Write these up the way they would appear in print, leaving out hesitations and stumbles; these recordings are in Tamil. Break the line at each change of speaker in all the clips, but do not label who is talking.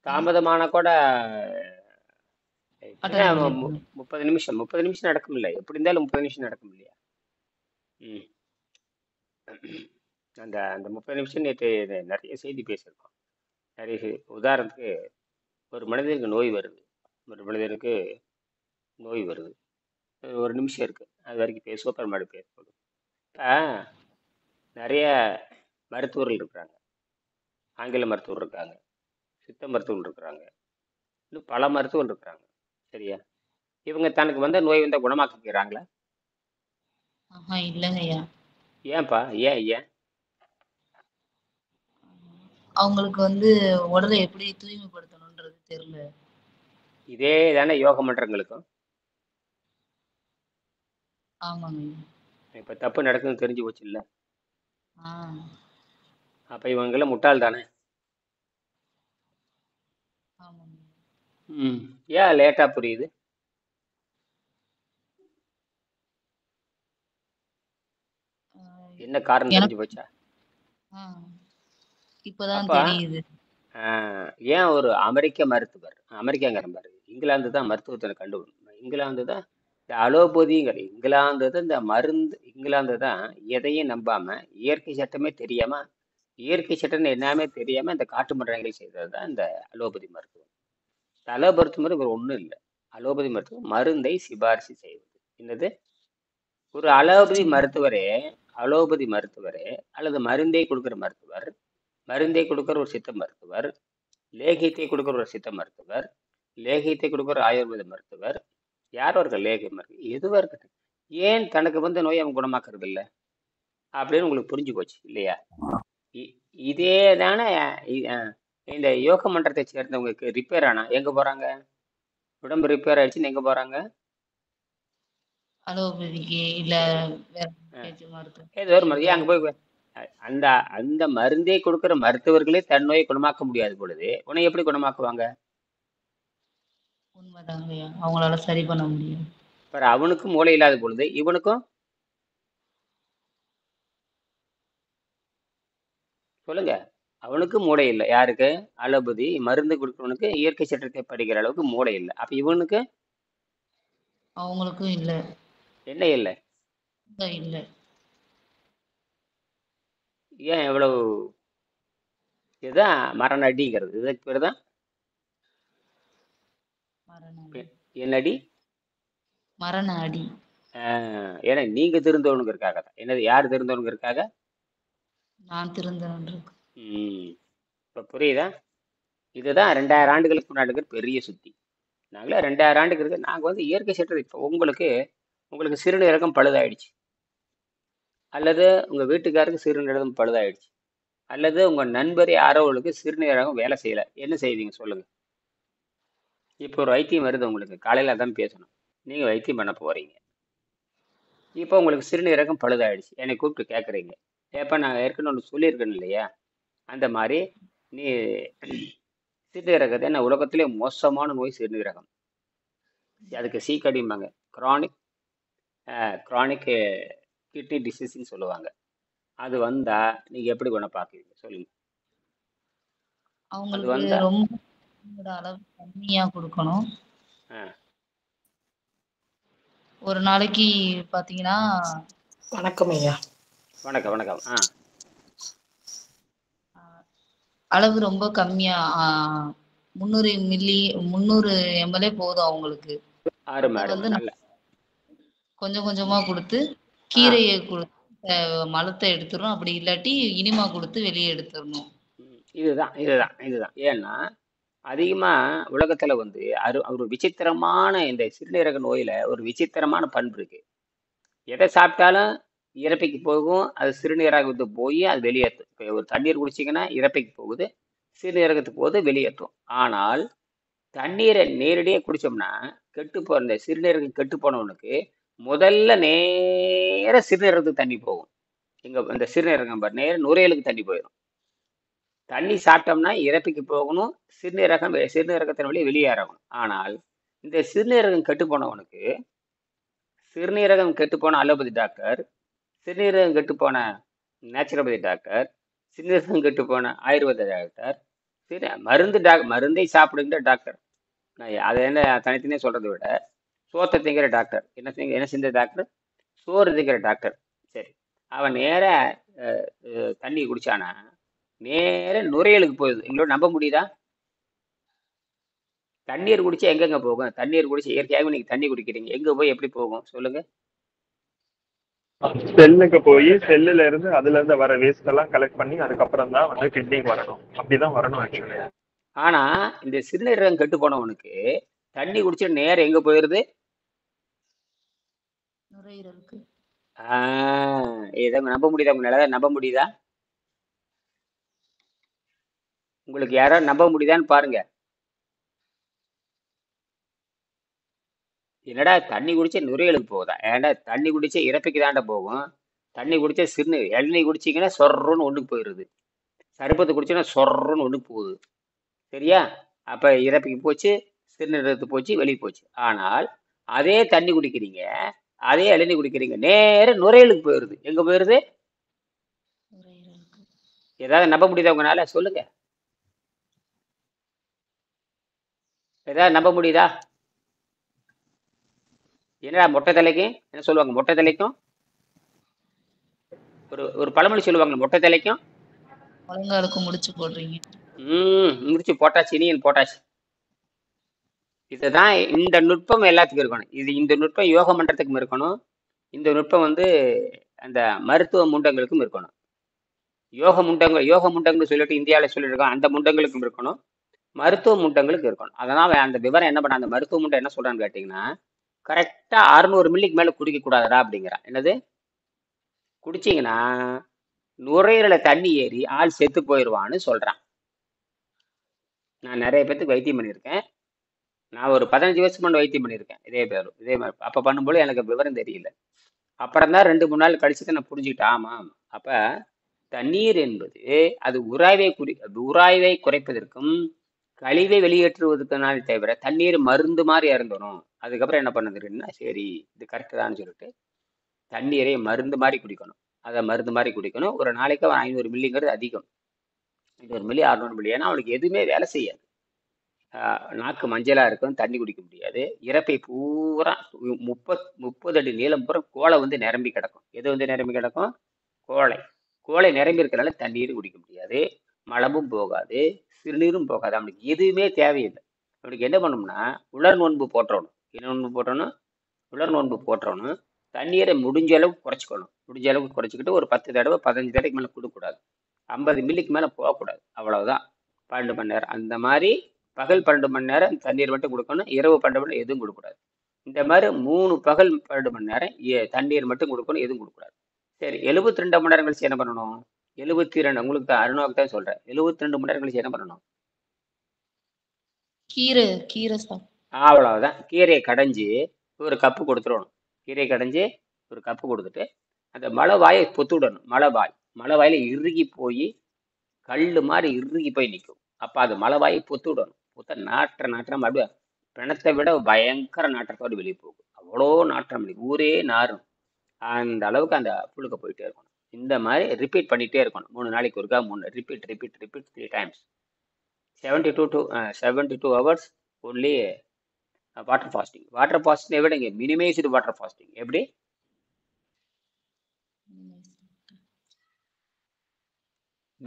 தாமதமான கூட
அட்டன்
எப்படின்னா
பண்ணிருக்கணும்.
30 நிமிஷம் நடக்கும் இல்லை, எப்படி இருந்தாலும் 30 நிமிஷம் நடக்கும் இல்லையா? ம். அந்த அந்த 30 நிமிஷம் நேற்று நிறைய செய்தி பேசியிருக்கோம். நிறைய உதாரணத்துக்கு ஒரு மனிதனுக்கு நோய் வருது, ஒரு மனிதனுக்கு நோய் வருது, ஒரு நிமிஷம் இருக்கு, அது வரைக்கும் பேசுவோம், அப்புறமாடி பேசுவோம். இப்போ நிறைய மருத்துவர்கள் இருக்கிறாங்க, ஆங்கில மருத்துவர் இருக்காங்க, சித்த மருத்துவர்கள் இருக்கிறாங்க, இன்னும் பல மருத்துவர்கள் இருக்கிறாங்க. சரியா? இவங்க தனக்கு வந்த நோய் வந்தால் குணமாக்கிக்கிறாங்களா?
ஆஹா இல்லைங்கய்யா.
ஏன்பா? ஏன் ஏன்?
அவங்களுக்கு வந்து உடலை எப்படி தூய்மைப்படுத்தணுன்றது தெரியல.
இதே தானே யோக மன்றங்களுக்கும்.
ஆமாங்கய்யா.
இப்போ தப்பு நடக்குதுன்னு தெரிஞ்சு போச்சு இல்லை?
ஆ
அப்போ இவங்கெல்லாம் முட்டாள் தானே?
ஆமாங்க.
ம். ஏன் லேட்டாக புரியுது? என்ன காரணம் தெரிஞ்சு
எனக்கு
போச்சா?
ஆ இப்பதான்
அப்போ
தெரியுது.
ஏன் ஒரு அமெரிக்க மருத்துவர், அமெரிக்காங்கிற பாரு, இங்கிலாந்து தான் மருத்துவத்தை இங்கிலாந்து தான் இந்த அலோபதிங்கிற, இங்கிலாந்து தான் இந்த மருந்து, இங்கிலாந்து தான் எதையும் நம்பாம இயற்கை சட்டமே தெரியாம, இயற்கை சட்டம் என்னமே தெரியாம இந்த காட்டு மிராண்டிகள் செய்தது தான் இந்த அலோபதி மருத்துவம். இந்த அலோபதி மருத்துவம் ஒன்றும் இல்லை. அலோபதி மருத்துவம் மருந்தை சிபாரிசு செய்வது. என்னது? ஒரு அலோபதி மருத்துவரே அல்லது மருந்தை கொடுக்குற மருத்துவர், மருந்தை கொடுக்குற ஒரு சித்த மருத்துவர், லேகியத்தை கொடுக்குற ஒரு சித்த மருத்துவர், லேகியத்தை கொடுக்குற ஆயுர்வேத மருத்துவர், யாரோ இருக்க லேகிய மருத்துவர் எதுவாக இருக்கட்டும், ஏன் தனக்கு வந்து நோயை அவன் குணமாக்குறது இல்லை அப்படின்னு உங்களுக்கு புரிஞ்சு போச்சு இல்லையா? இ- இதே தானே இந்த யோக மன்றத்தை சேர்ந்தவங்களுக்கு ரிப்பேர் ஆனா எங்க போறாங்க? உடம்பு ரிப்பேர் ஆயிடுச்சுன்னு எங்க போறாங்க?
அலோபதிக்கு இல்ல
எ-
வேற
அஹ்
பேச்சு மருத்துவம்
ஏதோ ஒரு மருந்து,
இல்ல.
ஏன் அங்க போய் அந்த அந்த மருந்தே கொடுக்குற மருத்துவர்களே தன் நோயை குணமாக்க முடியாது பொழுது உன்னை எப்படி குணமாக்குவாங்க?
உண்மைதாங்கய்யா. அவங்களால சரி பண்ண முடியும்.
பாரு, அவனுக்கும் மூளை இல்லாத பொழுது இவனுக்கும். சொல்லுங்க. அவனுக்கும் மூளை இல்லை. யாருக்கு? அலோபதி மருந்து கொடுக்குறவனுக்கு இயற்கை சட்டத்தை படிக்கிற அளவுக்கு மூளை இல்லை. அப்ப இவனுக்கு
அவங்களுக்கும் இல்ல.
என்ன இல்லை?
இல்ல.
ஏன் எவ்வளவு? இதுதான் மரண அடிங்கிறது. இதுக்கு பேர் தான்
மரண அடி.
என்னடி.
மரண அடி.
ஏன்னா நீங்க திருந்தவனுங்கிறதுக்காக தான். என்னது? யார் திருந்தவனுங்கிறதுக்காக?
நான் திருந்தேன்.
ம். இப்ப புரியுதா? இதுதான் 2000 ஆண்டுகளுக்கு முன்னாடி இருக்கிற பெரிய சுத்தி. நாங்களே 2000 ஆண்டுக்கு இருக்கு. நாங்க வந்து இயற்கை சட்டத்தை இப்போ உங்களுக்கு உங்களுக்கு சிறுநீரகம் பழுதாயிடுச்சு, அல்லது உங்க வீட்டுக்காருக்கு சிறுநீரகம் பழுதாயிடுச்சு, அல்லது உங்க நண்பர் யாரோவுக்கு சிறுநீரகம் வேலை செய்யல, என்ன செய்வீங்க சொல்லுங்க? இப்போ ஒரு வைத்தியம் வருது உங்களுக்கு, காலையில அதான் பேசணும். நீங்க வைத்தியம் பண்ண போறீங்க. இப்போ உங்களுக்கு சிறுநீரகம் பழுதாயிடுச்சு, என்னை கூப்பிட்டு கேட்குறீங்க. ஏப்ப நான் ஏற்கனவே ஒன்று சொல்லியிருக்கேன் இல்லையா? அந்த மாதிரி நீ சிறுநீரகத்தை, என்ன உலகத்திலே மோசமான நோய் சிறுநீரகம். அதுக்கு சீக்கடிம்பாங்க, கிரானிக் கிரானிக் கிட்னி டிசீஸ்ன்னு சொல்லுவாங்க. அது வந்தா நீங்க எப்படி குணப்பாக்குவீங்க சொல்லுங்க? அது
அவங்களுக்கு
வந்தா
ரொம்ப தண்ணீரோட அளவு கம்மியா குடுக்கணும்.
ஆ,
ஒரு நாளைக்கு பாத்தீங்கன்னா,
வணக்கம் ஐயா.
வணக்கம் வணக்கம்.
அளவு ரொம்ப கம்மியா 300 மில்லி 300 எம்எல்ஏ போதும் அவங்களுக்கு.
அருமை
அத
அருமை,
வந்து நம்ம
நல்ல.
கொஞ்சம் கொஞ்சமா குடுத்து,
ஆ,
கீரைய குடுத்து மலத்த எடுத்துறணும். அப்படி இல்லாட்டி இனிமா குடுத்து வெளிய எடுத்துறணும்.
இதுதான் இதுதான் இதுதான். ஏன்னா அதிகமா உலகத்துல வந்து ஒரு விசித்திரமான இந்த சிறுநீரக நோயில ஒரு விசித்திரமான பண்பு இருக்கு. எதை சாப்பிட்டாலும் இறப்பைக்கு போகும், அது சிறுநீரகத்துக்கு போய் அது வெளியேற்றும். இப்போ ஒரு தண்ணீர் குடிச்சிங்கன்னா இறப்பைக்கு போகுது, சிறுநீரகத்துக்கு போகுது, வெளியேற்றும். ஆனால் தண்ணீரை நேரடியாக குடிச்சோம்னா இந்த சிறுநீரகம் கெட்டு போனவனுக்கு முதல்ல நேர சிறுநீரகத்துக்கு தண்ணி போகும். இந்த சிறுநீரகம் பாரு, நேர நுரையீரலுக்கு தண்ணி போயிடும். தண்ணி சாப்பிட்டோம்னா இறப்பைக்கு போகணும், சிறுநீரகத்தின் வழியே வெளியேறணும். ஆனால் இந்த சிறுநீரகம் கெட்டு போனவனுக்கு, சிறுநீரகம் கெட்டு போன அலோபதி டாக்டர், சிறுநீரகம் கெட்டு போன நேச்சுரோபதி டாக்டர், சிறுநீரகம் கெட்டு போன ஆயுர்வேத டாக்டர், சரி, மருந்தை சாப்பிடுங்கிற டாக்டர். நான் அதை என்ன தனித்தனியாக சொல்றதை விட சோத்தை திங்கிற டாக்டர் என்ன செஞ்ச டாக்டர்? சோறு திங்கிற டாக்டர். சரி, அவன் நேர தண்ணி குடிச்சானா நேர நுரையீரலுக்கு போகுது. எங்களோட நம்ப முடியுதா? தண்ணீர் குடிச்சா எங்கெங்க போகும்? தண்ணீர் குடிச்சு இயற்கையாகவே நீங்க தண்ணி குடிக்கிறீங்க, எங்க போய் எப்படி போகும் சொல்லுங்க?
செல்லுக்கு போய் செல்லுல இருந்து அதுல இருந்து வர வேஸ்ட் எல்லாம் கலெக்ட் பண்ணி அதுக்கப்புறம் தான் வந்து கிட்னிக்கு வரணும். அப்படிதான் வரணும் ஆக்சுவலி.
ஆனா இந்த சிறுநீரகம் கெட்டு போனவனுக்கு தண்ணி குடிச்சு நேரம் எங்க போயிருது?
நுரையீரலுக்கு.
இதை நம்ப முடியுதா? உங்களால நம்ப முடியுதா? உங்களுக்கு யாராவது நம்ப முடியுதான்னு பாருங்க. என்னடா தண்ணி குடிச்சா நுரையீரலுக்கு போகுதா? ஏன்டா தண்ணி குடிச்சா இறப்பைக்கு தாண்டா போகும். தண்ணி குடிச்சா சிறுநீர், இளநீர் குடிச்சிங்கன்னா சொர்றன்னு ஒண்ணுக்கு போயிடுது. சர்பத்து குடிச்சோன்னா சொர்றன்னு ஒண்ணுக்கு போகுது. சரியா? அப்ப இறப்பைக்கு போச்சு, சிறுநீரகத்துக்கு போச்சு, வெளியே போச்சு. ஆனால் அதே தண்ணி குடிக்கிறீங்க, அதே இளநீர் குடிக்கிறீங்க, நேர நுரையீரலுக்கு போயிருது. எங்க போயிருது?
நுரையீரலுக்கு.
ஏதாவது நம்ப முடியுதா உங்களால? சொல்லுங்க. ஏதாவது நம்ப முடியுதா? என்னடா மொட்டை தலைக்கும் என்ன சொல்லுவாங்க? மொட்டை தலைக்கும் ஒரு ஒரு பழமொழி சொல்லுவாங்க, மொட்டை தலைக்கும்
முழங்காலுக்கு முடிச்சு போடுறீங்க.
முடிச்சு போட்டாச்சு, இனியன் போட்டாச்சு. இதுதான் இந்த நுட்பம் எல்லாத்துக்கும் இருக்கணும். இந்த நுட்பம் யோக மன்றத்துக்கும் இருக்கணும். இந்த நுட்பம் வந்து அந்த மருத்துவ முண்டங்களுக்கும் இருக்கணும். யோக முண்டங்கள் சொல்லிட்டு இந்தியாவில் சொல்லியிருக்கோம், அந்த முண்டங்களுக்கும் இருக்கணும், மருத்துவ முண்டங்களுக்கு இருக்கணும். அதனால அந்த விவரம் என்ன பண்ண, அந்த மருத்துவ முண்டை என்ன சொல்றான்னு கேட்டீங்கன்னா, கரெக்டா 600 மில்லிக்கு மேல குடிக்க கூடாதா அப்படிங்கிறான். என்னது? குடிச்சீங்கன்னா நுரையீரல தண்ணி ஏறி ஆள் செத்து போயிடுவான்னு சொல்றான். நான் நிறைய பேத்துக்கு வைத்தியம் பண்ணியிருக்கேன். நான் ஒரு 15 வருஷம் முன்னாடி வைத்தியம் பண்ணியிருக்கேன். இதே மாதிரி அப்ப பண்ணும்போது எனக்கு விவரம் தெரியல. அப்புறம் தான் 2-3 நாள் கழிச்சுட்டு நான் புரிஞ்சுக்கிட்டேன். ஆமா, அப்ப தண்ணீர் என்பது அது உராய்வை குறைப்பதற்கும் கழிவை வெளியேற்றுவதற்குனால தவிர தண்ணீர் மருந்து மாதிரி இறந்தணும். அதுக்கப்புறம் என்ன பண்ணுதுன்னா, சரி இது கரெக்டு தான் சொல்லிட்டு தண்ணீரை மருந்து மாதிரி குடிக்கணும். அதை மருந்து மாதிரி குடிக்கணும். ஒரு நாளைக்கு 500 மில்லிங்கிறது அதிகம். 500 மில்லி 600 மில்லி. ஏன்னா அவளுக்கு எதுவுமே வேலை செய்யாது. நாக்கு மஞ்சளா இருக்கும், தண்ணி குடிக்க முடியாது. இறப்பை பூரா 30 அடி நீளம் பூரா கோலை வந்து நிரம்பி கிடக்கும். எது வந்து நிரம்பி கிடக்கும்? கோலை நிரம்பி இருக்கிறனால தண்ணீரும் குடிக்க முடியாது, மலமும் போகாது, சிறுநீரும் போகாது. அவனுக்கு எதுவுமே தேவையில்லை. அவனுக்கு என்ன பண்ணணும்னா உலர் நோன்பு போட்டுறணும். என்ன நோன்பு போட்டணும்? உலர் நோன்பு போட்டுறணும். தண்ணீரை முடிஞ்ச அளவுக்கு குறைச்சிக்கிட்டு ஒரு 10 தடவை 15 தடவைக்கு மேலே கொடுக்கக்கூடாது. 50 மில்லிக்கு மேலே போகக்கூடாது. அவ்வளவுதான். 12 மணி நேரம் அந்த மாதிரி. பகல் 12 மணி நேரம் தண்ணீர் மட்டும் கொடுக்கணும், இரவு 12 மணி நேரம் எதுவும் கொடுக்கக்கூடாது. இந்த மாதிரி 3 பகல் 12 மணி நேரம் தண்ணீர் மட்டும் கொடுக்கணும், எதுவும் கொடுக்கக்கூடாது. சரி, 72 மணி நேரம் கழிச்சு என்ன பண்ணணும்? 72, உங்களுக்கு தான் அருணாவுக்கு தான் சொல்றேன். 72 மணி நேரம் கழிச்சு என்ன பண்ணணும்?
கீரை
அவ்வளவுதான். கீரையை கடைஞ்சி ஒரு கப்பு கொடுத்துடணும். கீரையை கடைஞ்சி ஒரு கப்பு கொடுத்துட்டு அந்த மலை வாயை பொத்து விடணும். மலை வாயில இறுகி போய் கல் மாதிரி இறுகி போய் நிற்கும். அப்ப அது மலை வாயை பொத்து விடணும். நாற்றம் அப்படியே பிணத்தை விட பயங்கர நாற்றத்தோடு வெளியே போகும். அவ்வளோ நாற்றம், ஊரே நாரும். அந்த அளவுக்கு அந்த புழுக்க போயிட்டே இருக்கணும். இந்த மாதிரி ரிப்பீட் பண்ணிட்டே இருக்கணும். 3 நாளைக்கு ஒருக்கா 3 repeat 3 times. 72 hours only water fasting. Water fasting விட இங்கே மினிமைஸ்டு வாட்டர் ஃபாஸ்டிங். எப்படி?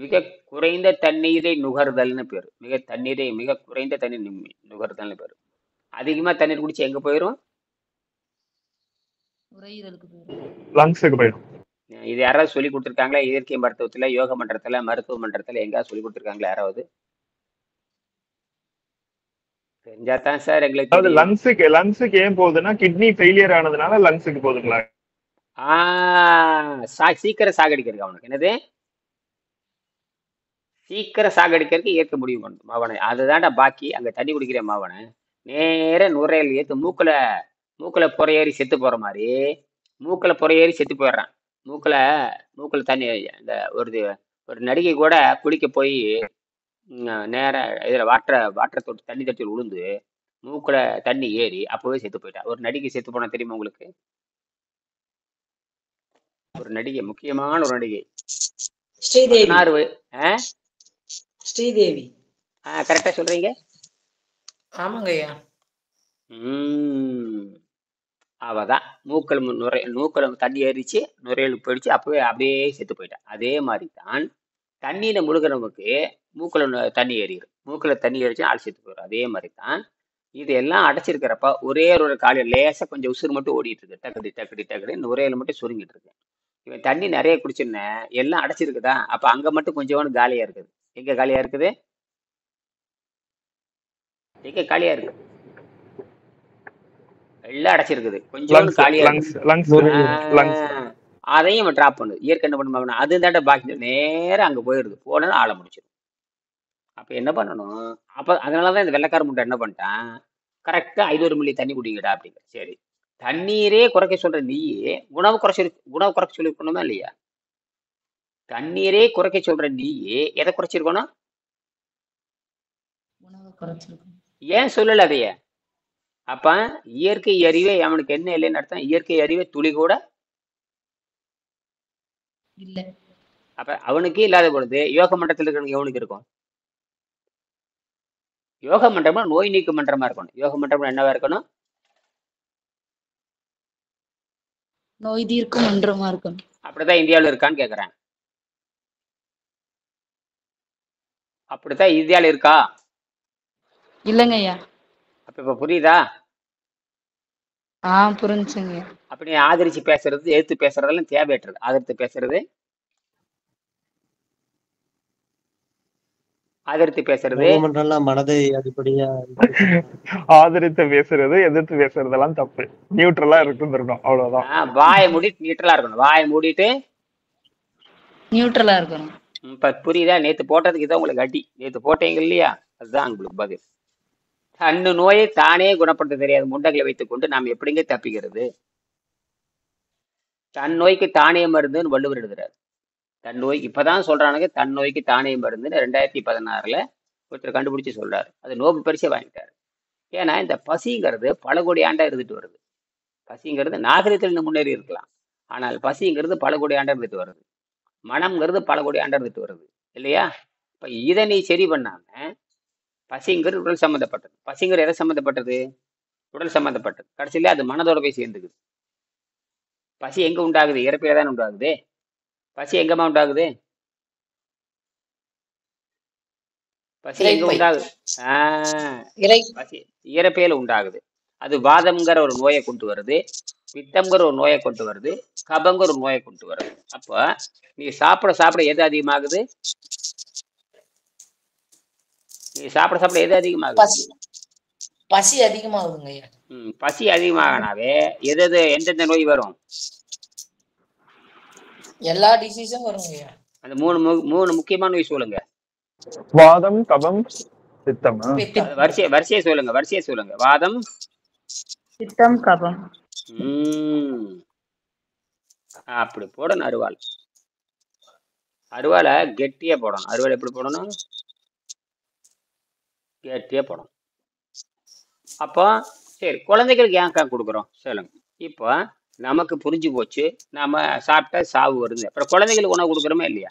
மிக குறைந்த தண்ணீரை நுகர்தல்னு பேரு. மிக குறைந்த தண்ணீர் நுகர்தல்னு பேரு. அதிகமா தண்ணீர் குடிச்சு எங்க போயிரும்?
லங்ஸுக்கு போயிடும்.
இது யாராவது சொல்லி கொடுத்துருக்காங்களா? இயற்கை மருத்துவத்துல, யோக மன்றத்துல, மருத்துவ மன்றத்துல எங்கேயாவது சொல்லி கொடுத்துருக்காங்களா யாராவது? தெரிஞ்சாதான் சார் எங்களுக்கு.
லங்ஸுக்கு ஏன் போகுதுன்னா கிட்னி ஃபெயிலியர் ஆனதுனால லங்ஸுக்கு போகுதுங்களா?
சீக்கிரம் சாகடிக்கிறதுக்கு. அவனுக்கு என்னது? சீக்கிரம் சாகடிக்கிறதுக்கு இயற்கை முடிவு பண்ணும் மாவனை. அதுதான்டா பாக்கி. அங்க தண்ணி குடிக்கிற மாவனை நேர நுரையீரல் ஏத்து மூக்குல புறையேறி செத்து போற மாதிரி மூக்குல புறையேறி செத்து போயிடுறான். மூக்குல தண்ணி. இந்த ஒரு நடிகை கூட குளிக்க போய் நேர இதுல வாட்டரை தொட்டு தண்ணி தட்டி உளுந்து மூக்குல தண்ணி ஏறி அப்பவே செத்து போயிட்டா. ஒரு நடிகை செத்து போனா தெரியுமா உங்களுக்கு? ஒரு நடிகை, முக்கியமான ஒரு நடிகை,
ஸ்ரீதேவி.
16
ஸ்ரீதேவி
கரெக்டா சொல்றீங்க.
ஆமாங்க ஐயா.
ம் அவதான் மூக்கல தண்ணி ஏறிச்சு, நுரையீரலுக்கு போயிடுச்சு, அப்பவே அப்படியே செத்து போயிட்டான். அதே மாதிரி தான் தண்ணியில முழுகிறவங்களுக்கு தண்ணி ஏறிடும். மூக்குல தண்ணி ஏறிச்சுன்னா ஆள் செத்து போயிடும். அதே மாதிரி தான் இது எல்லாம் அடைச்சிருக்கிறப்ப ஒரே ஒரு காலையில் லேசா கொஞ்சம் உசுறு மட்டும் ஓடிட்டு இருக்கு, டக்குடி டக்குடி டக்குடி நுரையீரல் மட்டும் சுருங்கிட்டு இருக்கு. இவன் தண்ணி நிறைய குடிச்சுன்னு எல்லாம் அடைச்சிருக்குதா, அப்ப அங்க மட்டும் கொஞ்சோண்டு காலியா இருக்குது. எங்க காலியா இருக்குது? எங்க காலியா இருக்கு? எல்லாம் அடைச்சிருக்குது, கொஞ்சோண்டு
லங்ஸ்
காலியா
லங்ஸ்
இருக்குது.
லங்ஸ் லங்ஸ்
ஆஹ் அதையும் ட்ராப் பண்ணுது. இயற்கை என்ன பண்ணுவாங்கன்னா அது தாண்ட பாக்கி நேரம் அங்க போயிடுது, போனா ஆள முடிச்சிடும். அப்ப என்ன பண்ணணும்? அப்ப அதனாலதான் இந்த வெள்ளைக்கார முட்டை என்ன பண்ணிட்டான், கரெக்டா 500 மில்லி தண்ணி குடிங்கடா அப்படிங்க. சரி, தண்ணீரே குறைக்க சொல்ற நீயே உணவு குறைக்க சொல்லிருக்கணுமா இல்லையா? தண்ணீரே குறைக்க சொல்ற நீயே எதை குறைச்சிருக்கணும்?
உணவை குறைச்சிருக்கோம்.
ஏன் சொல்லல அதைய? அப்ப இயற்கை அறிவே அவனுக்கு என்ன இல்லைன்னு அர்த்தம்? இயற்கை அறிவே துளி கூட
இல்ல.
அப்ப அவனுக்கே இல்லாத பொழுது யோக மன்றத்தில் இருக்கிறவங்க எவனுக்கு இருக்கும்? யோக மன்றமா நோய் நீக்க மன்றமா இருக்கணும். யோக மன்றம் என்னவா இருக்கணும்?
நோய் தீர்க்கும் மன்றமா இருக்கணும்.
அப்படித்தான் இந்தியாவில் இருக்கான்னு கேக்குறேன். அப்படித்தான் இந்தியாவில் இருக்கா?
இல்லைங்க ஐயா.
அப்ப இப்ப புரியுதா?
புரிஞ்சுங்க.
அப்படி ஆதரிச்சு பேசுறது, எதிர்த்து பேசுறதெல்லாம் தேவையற்றது. ஆதரித்து பேசுறது, ஆதரித்து பேசுறது,
யோகமன்றம்லாம் மனதை அடிப்படையா
ஆதரித்து பேசுறது எதிர்த்து பேசுறதெல்லாம் தப்பு. நியூட்ரலா இருந்துருக்கணும், அவ்வளவுதான்.
வாயை மூடிட்டு நியூட்ரலா இருக்கணும். வாயை மூடிட்டு
நியூட்ரலா இருக்கணும்.
இப்ப புரியுதா? நேத்து போட்டதுக்கு இதான் உங்களுக்கு அடி. நேத்து போட்டீங்க இல்லையா, அதுதான் உங்களுக்கு பதில். தன்னு நோயை தானே குணப்படுத்த தெரியாத முண்டங்களை வைத்துக் கொண்டு நாம் எப்படிங்க தப்பிக்கிறது? தன் நோய்க்கு தானே மருந்துன்னு வள்ளுவர் எழுதுறாரு. தன் நோய்க்கு இப்பதான் சொல்றானுங்க, தன் நோய்க்கு தானே மருந்துன்னு 2016 ஒருத்தர் கண்டுபிடிச்சு சொல்றாரு. அது நோபல் பரிசை வாங்கிட்டாரு. ஏன்னா இந்த பசிங்கிறது பல கோடி ஆண்டா இருந்துட்டு வருது. பசிங்கிறது நாகரிகத்தில் முன்னேறி இருக்கலாம், ஆனால் பசிங்கிறது பல கோடி ஆண்டா இருந்துட்டு வருது. மனம்ங்கிறது பல கோடி ஆண்டா இருந்துட்டு வருது இல்லையா? இப்ப இதை நீ சரி பண்ணாம, பசிங்கிறது உடல் சம்மந்தப்பட்டது. பசிங்கிறது எதை சம்மந்தப்பட்டது? உடல் சம்மந்தப்பட்டது. கடைசியில அது மனதோட போய் சேர்ந்துக்குது. பசி எங்க உண்டாகுது? இறப்பையில தானே உண்டாகுது. பசி எங்கம்மா உண்டாகுது? பசி எங்க
இரைப்பை.
உண்டாகுது?
இறை
பசி இறப்பையில உண்டாகுது. அது வாதம்ங்கிற ஒரு நோயை கொண்டு வருது, பித்தம்ங்கிற ஒரு நோயை கொண்டு வருது, கபங்கிற ஒரு நோயை கொண்டு வருது. அப்ப நீ சாப்பிட சாப்பிட எது அதிகமாகுது? நீ சாப்பிட சாப்பிட எது அதிகமாகுது?
பசி பசி அதிகமாகுதுங்க ஐயா.
பசி அதிகமாகனாவே எந்தெந்த நோய் வரும்?
எல்லா டிசீஸும் வருங்க ஐயா.
அந்த மூணு முக்கியமான நோய் சொல்லுங்க.
வாதம், கபம், பித்தமா?
பித்தம்.
வரிசையை சொல்லுங்க. வாதம்,
பித்தம், கபம்.
அப்படி போடணும். அருவாளை கெட்டியா போடணும். அருவாள் எப்படி போடணும்? கெட்டியா போடணும். அப்போ சரி, குழந்தைகளுக்கு ஏன் கொடுக்குறோம் சொல்லுங்க. இப்போ நமக்கு புரிஞ்சு போச்சு, நாம சாப்பிட்டா சாவு வருது. அப்புறம் குழந்தைகளுக்கு உணவு கொடுக்குறோமே இல்லையா?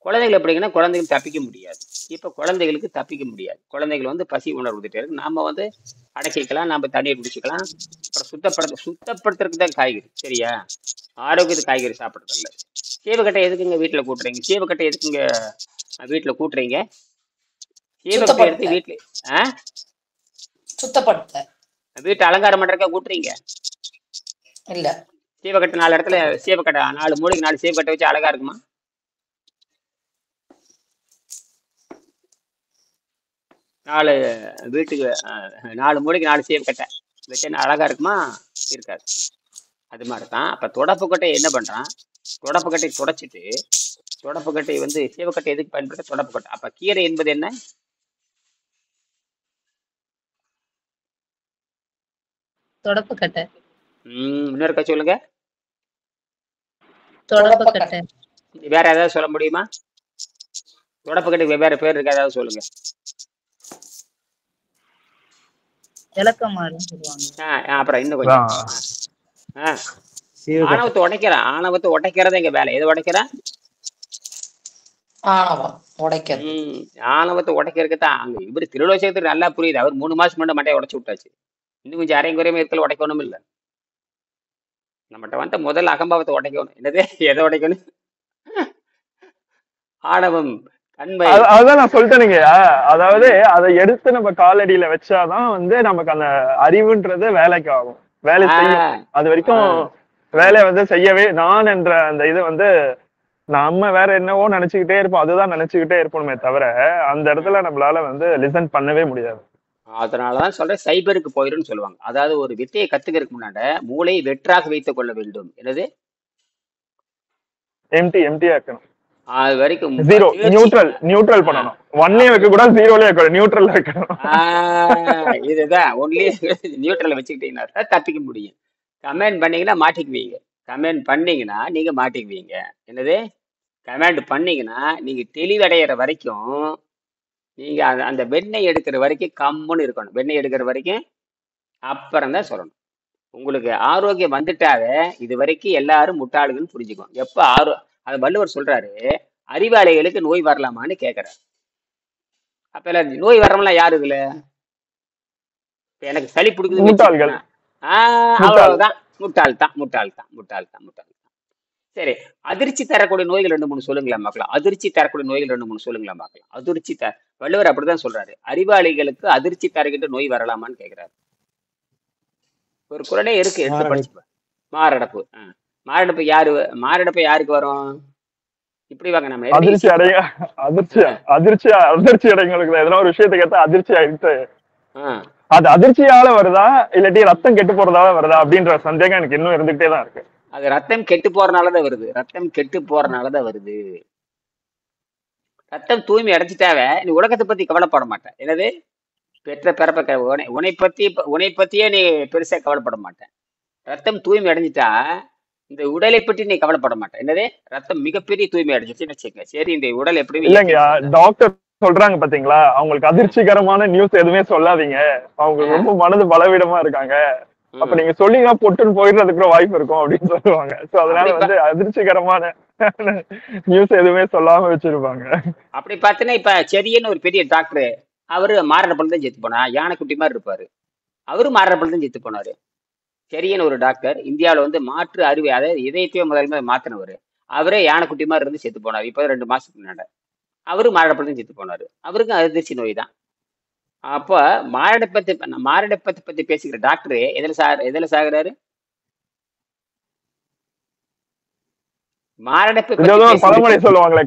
குழந்தைகள் எப்படிங்கன்னா குழந்தைகள் தப்பிக்க முடியாது. இப்போ குழந்தைகளுக்கு தப்பிக்க முடியாது. குழந்தைகள் வந்து பசி உணர்வுகிட்டே இருக்கு. நாம வந்து அடக்கிக்கலாம், நம்ம தண்ணீர் குடிச்சிக்கலாம். அப்புறம் சுத்தப்படுத்துறதுக்கு தான் காய்கறி. சரியா? ஆரோக்கியத்துக்கு காய்கறி சாப்பிட்றது இல்லை. சீவக்கட்டை எதுக்குங்க வீட்டில் கூட்டுறீங்க? சீவக்கட்டை எதுக்குங்க வீட்டில் கூட்டுறீங்க? சீவக்கட்டை எடுத்து வீட்டில்
சுத்தப்படுத்த
வீட்டை அலங்காரம் பண்றதுக்கா கூட்டுறீங்க?
இல்ல.
சீவக்கட்டை 4 இடத்துல சீவக்கட்டை 4 மூளைக்கு 4 சீவக்கட்டை வச்சு அழகா இருக்குமா? வீட்டுக்கு 4 மூளைக்கு 4 சீவக்கட்டை வச்சு அழகா இருக்குமா? இருக்காது. அது மாதிரிதான். அப்ப தொடப்புக்கட்டை என்ன பண்றான்? தொடப்புக்கட்டை துடைச்சிட்டு, தொடப்புக்கட்டை வந்து சீவக்கட்டை எதுக்கு பயன்படுத்த? தொடப்புக்கட்டை. அப்ப கீரை என்பது என்ன?
தொடப்புக்கட்டை.
இன்னொருக்கா சொல்லுங்க.
தொடப்புக்கட்டை.
வேற ஏதாவது சொல்ல முடியுமா? தொடப்புக்கட்டைக்கு வெவ்வேறு பேர் இருக்கு, ஏதாவது சொல்லுங்க.
விளக்கமாறு சொல்லுவாங்க.
அப்புறம் இன்னும் கொஞ்சம் ஆணவத்தை உடைக்கிறத எங்க வேலை. எது உடைக்கிறா?
ஆணவம் உடைக்கிறது.
ஆணவத்தை உடைக்கிறதுக்கு தான் அங்க இவரு திருலோசகத்துக்கு நல்லா புரியுது. அவர் 3 மாசம் முன்னாடி மண்டையை உடைச்சு விட்டாச்சு. இன்னும் கொஞ்சம் அரையும் குறையும் இருக்கல உடைக்கணும் இல்ல. நம்மகிட்ட வந்த முதல் அகம்பாவத்தை உடைக்கணும். என்னது எதை உடைக்கணும்? ஆணவம், தன்மை.
அதுதான் நான் சொல்லிட்டேனுங்க. அதாவது அதை எடுத்து நம்ம காலடியில வச்சாதான் வந்து நமக்கு அந்த அறிவுன்றது வேலைக்கு ஆகும், வேலை செய்யும். அது வரைக்கும் வேலையை வந்து செய்யவே நான் என்ற அந்த இது வந்து நம்ம வேற என்னவோ நினைச்சுக்கிட்டே இருப்போம், அதுதான் நினைச்சுக்கிட்டே இருப்போமே தவிர அந்த இடத்துல நம்மளால வந்து லிசன் பண்ணவே முடியாது.
அதனாலதான் சொல்றேன் சைபருக்கு போயிருன்னு சொல்லுவாங்க. அதாவது ஒரு வித்தையை கத்துக்கிறதுக்கு முன்னாடி மூளையை வெற்றாக வைத்துக் கொள்ள வேண்டும். என்னது
எம்டி ஆக்கணும்.
அது வரைக்கும்
ஜீரோ நியூட்ரல் பண்ணணும். ஒன்னே வைக்க கூட ஜீரோல வைக்கணும், நியூட்ரல் வைக்கணும்.
இதுதான் ஒன்லி நியூட்ரல் வச்சுக்கிட்டீங்கன்னா தப்பிக்க முடியும். கமெண்ட் பண்ணீங்கன்னா மாட்டிக்குவீங்க. கமெண்ட் பண்ணீங்கன்னா நீங்க மாட்டிக்குவீங்க. என்னது கமெண்ட் பண்ணீங்கன்னா நீங்க தெளிவடைகிற வரைக்கும் நீங்க அந்த வெண்ணெய் எடுக்கிற வரைக்கும் கம்முன்னு இருக்கணும். வெண்ணெய் எடுக்கிற வரைக்கும் அப்புறம் தான் சொல்லணும். உங்களுக்கு ஆரோக்கியம் வந்துட்டாவே இது வரைக்கும் எல்லாரும் முட்டாளுகள்னு புரிஞ்சுக்கும். எப்ப அது வள்ளுவர் சொல்றாரு, அறிவாளிகளுக்கு நோய் வரலாமான்னு கேட்கிறார். அப்ப நோய் வரவங்களாம் யாரு இதுல? எனக்கு சளி பிடிக்குது, அவ்வளவுதான் முட்டாள் தான். சரி, அதிர்ச்சி தரக்கூடிய நோய்கள் 2-3 சொல்லுங்களா பார்க்கலாம். அதிர்ச்சி தரக்கூடிய நோய்கள் 2-3 சொல்லுங்களா பார்க்கலாம். வள்ளுவர் அப்படிதான் சொல்றாரு, அறிவாளிகளுக்கு அதிர்ச்சி தருகின்ற நோய் வரலாமான்னு கேட்கிறாரு. ஒரு குறளே இருக்கு, எடுத்து படிச்சு. மாரடைப்பு. மாரடைப்பு யாருக்கு வரும்? இப்படி வாங்க, நம்ம
அதிர்ச்சி அடைங்களுக்கு எதனா ஒரு விஷயத்தை கேட்டா அதிர்ச்சி ஆயிடுச்சு. அது அதிர்ச்சியால வருதா இல்லாட்டி ரத்தம் கெட்டு போறதால வருதா அப்படின்ற சந்தேகம் எனக்கு இன்னும் இருந்துகிட்டே தான் இருக்கு.
அது ரத்தம் கெட்டு போறனாலதான் வருது. ரத்தம் தூய்மை அடைஞ்சிட்டாவே நீ உலகத்தை பத்தி கவலைப்பட மாட்டேன். என்னது பெற்ற பிறப்ப உன்னை பத்தியே நீ பெருசா கவலைப்பட மாட்டேன். ரத்தம் தூய்மை அடைஞ்சிட்டா இந்த உடலை பற்றி நீ கவலைப்பட மாட்டேன். என்னது ரத்தம் மிகப்பெரிய தூய்மை அடைஞ்சிச்சுன்னு வச்சுக்க. சரி, இந்த உடல் எப்படி
இல்லைங்கயா, டாக்டர் சொல்றாங்க பாத்தீங்களா, அவங்களுக்கு அதிர்ச்சிகரமான நியூஸ் எதுவுமே சொல்லாதீங்க, அவங்க ரொம்ப மனது பலவீனமா இருக்காங்க, அப்ப நீங்க சொல்லிங்க பொட்டுன்னு போயிடுறதுக்கு கூட வாய்ப்பு இருக்கும் அப்படின்னு சொல்லுவாங்க. சோ அதனால வந்து அதிர்ச்சிகரமான நியூஸ் எதுவுமே சொல்லாம வச்சிருப்பாங்க.
அப்படி பார்த்தீங்கன்னா இப்ப செரியன்னு ஒரு பெரிய டாக்டர், அவரு மாரடைப்புல தான் செத்து போனா. யானைக்குட்டி மாதிரி இருப்பாரு, அவரு மாரடைப்புல தான் செத்து போனாரு. செரியன்னு ஒரு டாக்டர் இந்தியாவில வந்து மாற்று அறுவை, அதாவது இதயத்தையே முதல்ல மாத்தினவர், அவரே யானைக்குட்டி மாதிரி இருந்து செத்து போனார். இப்ப 2 மாசத்துக்கு முன்னாடி அவரு மாரடைப்புல தான் செத்து போனாரு. அவருக்கும் அதிர்ச்சி நோய் தான். அப்ப மாரடைப்பத்தை பத்தி பேசிக்கிற டாக்டரு எதுல சாகுறாரு? மாரடைப்பு
பழமொழி சொல்லுவாங்களே,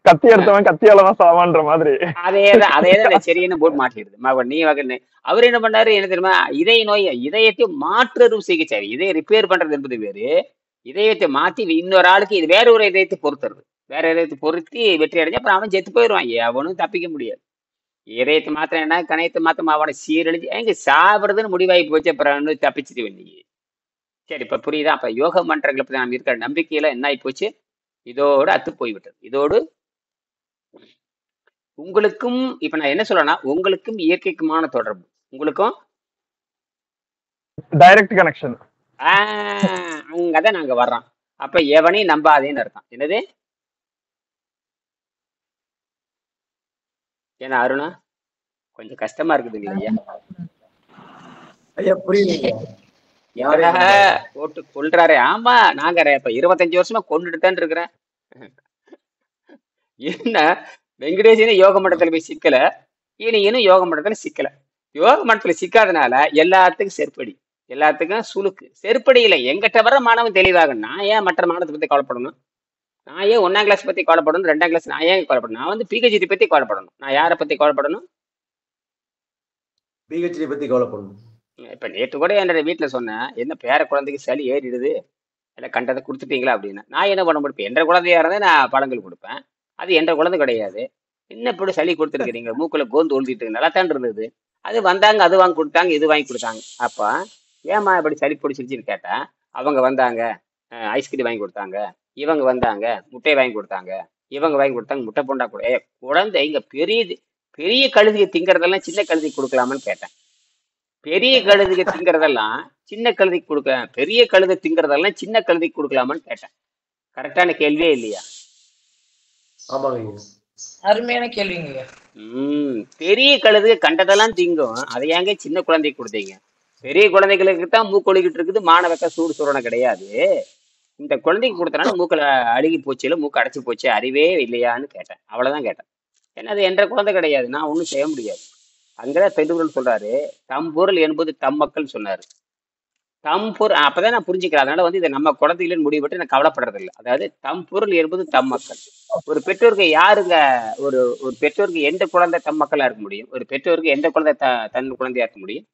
கத்தி எடுத்தவன் கத்தியாலதான் சாவான்ற மாதிரி.
அதேதான் சரின்னு போட்டு மாட்டிடுது. நீ வகை அவர் என்ன பண்ணாரு என்ன தெரியுமா? இதய நோய், இதயத்தை மாற்று சிகிச்சை. இதயம் ரிப்பேர் பண்றது என்பது வேறு, இதயத்தை மாத்தி இன்னொரு ஆளுக்கு இது வேற ஒரு இதயத்தை பொறுத்துறது, வேற இதயத்தை பொருத்தி வெற்றி அடைஞ்சு அப்புறம் அவன் செத்து போயிடுவான். அவனும் தப்பிக்க முடியாது. இதயத்தை மாத்திரம் என்ன, கணையத்தை மாத்திரம் அவனை சீரழிஞ்சு எங்க சாப்பிடுறதுன்னு முடிவாகி போச்சு. அப்புறம் தப்பிச்சுட்டு வேண்டிய. சரி, இப்ப புரியுதா? அப்ப யோக மன்றங்களை பத்தி நாம் இருக்கிற நம்பிக்கையில என்ன ஆகி போச்சு, இதோடு அத்து போய்விட்டது. இதோடு உங்களுக்கும் இப்ப நான் என்ன சொல்லனா, உங்களுக்கும் இயற்கைக்குமான தொடர்பு, உங்களுக்கும்
டைரக்ட் கனெக்ஷன்.
அங்கதான் நாங்க வர்றோம். அப்ப எவனையும் நம்பாதேன்னு அர்த்தம். என்னது? ஏன்னா அருணா கொஞ்சம் கஷ்டமா இருக்குது இல்லையா? போட்டு கொள்றாரு. ஆமா, நாங்க இப்ப 25 வருஷமா கொண்டுட்டு தான் இருக்கிறேன். என்ன வெங்கடேசனும் யோக மண்டலத்துல போய் சிக்கல, இனியும் யோக மண்டலத்துல சிக்கல. யோக மண்டலத்துல சிக்காதனால எல்லாத்துக்கும் செருப்படி, எல்லாத்துக்கும் சுழுக்கு. செருப்படி இல்லை, எங்கிட்ட வர மாணவன் தெளிவாக. நான் ஏன் மற்ற மாணவத்தை பத்தி கவலைப்படணும்? நான் ஏன் 1ஆம் கிளாஸ் பத்தி கவலைப்படணும்? 2ஆம் கிளாஸ் நான் ஏன் கவலைப்படணும்? நான் வந்து பிஹெச்டி பத்தி கவலைப்படணும். நான் யாரை பத்தி கவலைப்படணும்?
பிஹெச்டி பத்தி கவலைப்படணும்.
இப்ப நேற்று கூட என்னோட வீட்டுல சொன்னேன், என்ன பேர குழந்தைக்கு சளி ஏறிடுது, எல்லாம் கண்டதை கொடுத்துட்டீங்களா அப்படின்னு. நான் என்ன பண்ண முடியும்? என்ற குழந்தையா இருந்தா நான் பழங்கள் கொடுப்பேன், அது என்ற குழந்தை கிடையாது. என்ன இப்படி சளி கொடுத்துருக்கீங்க, மூக்குல கோந்து ஒழுதிட்டு நல்லா தான் இருந்தது. அது வந்தாங்க, அது வாங்கி கொடுத்தாங்க, இது வாங்கி கொடுத்தாங்க. அப்ப ஏமா இப்படி சளி பிடிச்சிருச்சுன்னு கேட்டா, அவங்க வந்தாங்க ஐஸ்கிரீம் வாங்கி கொடுத்தாங்க, இவங்க வந்தாங்க முட்டை வாங்கி கொடுத்தாங்க, இவங்க வாங்கி கொடுத்தாங்க முட்டை போண்டா கூட. குழந்தை இங்க பெரிய கழுதியை திங்கிறதெல்லாம் சின்ன கழுதிக்கு கொடுக்கலாமான்னு கேட்டேன். பெரிய கழுதிக்கு திங்கிறதெல்லாம் சின்ன கழுதிக்கு கொடுக்க, பெரிய கழுதை திங்கிறதெல்லாம் சின்ன கழுதிக்கு கொடுக்கலாமான்னு கேட்டேன். கரெக்டான கேள்வியே இல்லையா?
ஆமாங்க ஐயா.
அருமையான கேள்விங்க ஐயா.
பெரிய கழுது கண்டதெல்லாம் திங்கும். அதை ஏங்க சின்ன குழந்தைக்கு கொடுத்தீங்க? பெரிய குழந்தைகளுக்கு தான் மூக்கொழுகிட்டு இருக்குது, மானவக்க சூடு சுரணை கிடையாது. இந்த குழந்தைக்கு கொடுத்தனால மூக்கில் அழுகி போச்சு, இல்லை மூக்கு அடைச்சி போச்சு, அறிவே இல்லையான்னு கேட்டேன். அவ்வளவுதான் கேட்டேன். ஏன்னா அது என்ற குழந்தை கிடையாது, நான் ஒன்றும் செய்ய முடியாது. அங்கதான் திருக்குறள் சொல்றாரு, தம் பொருள் என்பது தம் மக்கள் சொன்னாரு. தம் பொருள் அப்பதான் நான் புரிஞ்சுக்கிறேன். அதனால வந்து இதை நம்ம குழந்தைகளன்னு முடிவுபட்டு நான் கவலைப்படுறது இல்லை. அதாவது தம் பொருள் என்பது தம் மக்கள். ஒரு பெற்றோருக்கு யாருங்க, ஒரு ஒரு பெற்றோருக்கு எந்த குழந்தை தம் மக்களா இருக்க முடியும்? ஒரு பெற்றோருக்கு எந்த குழந்தை தன் குழந்தையா இருக்க முடியும்?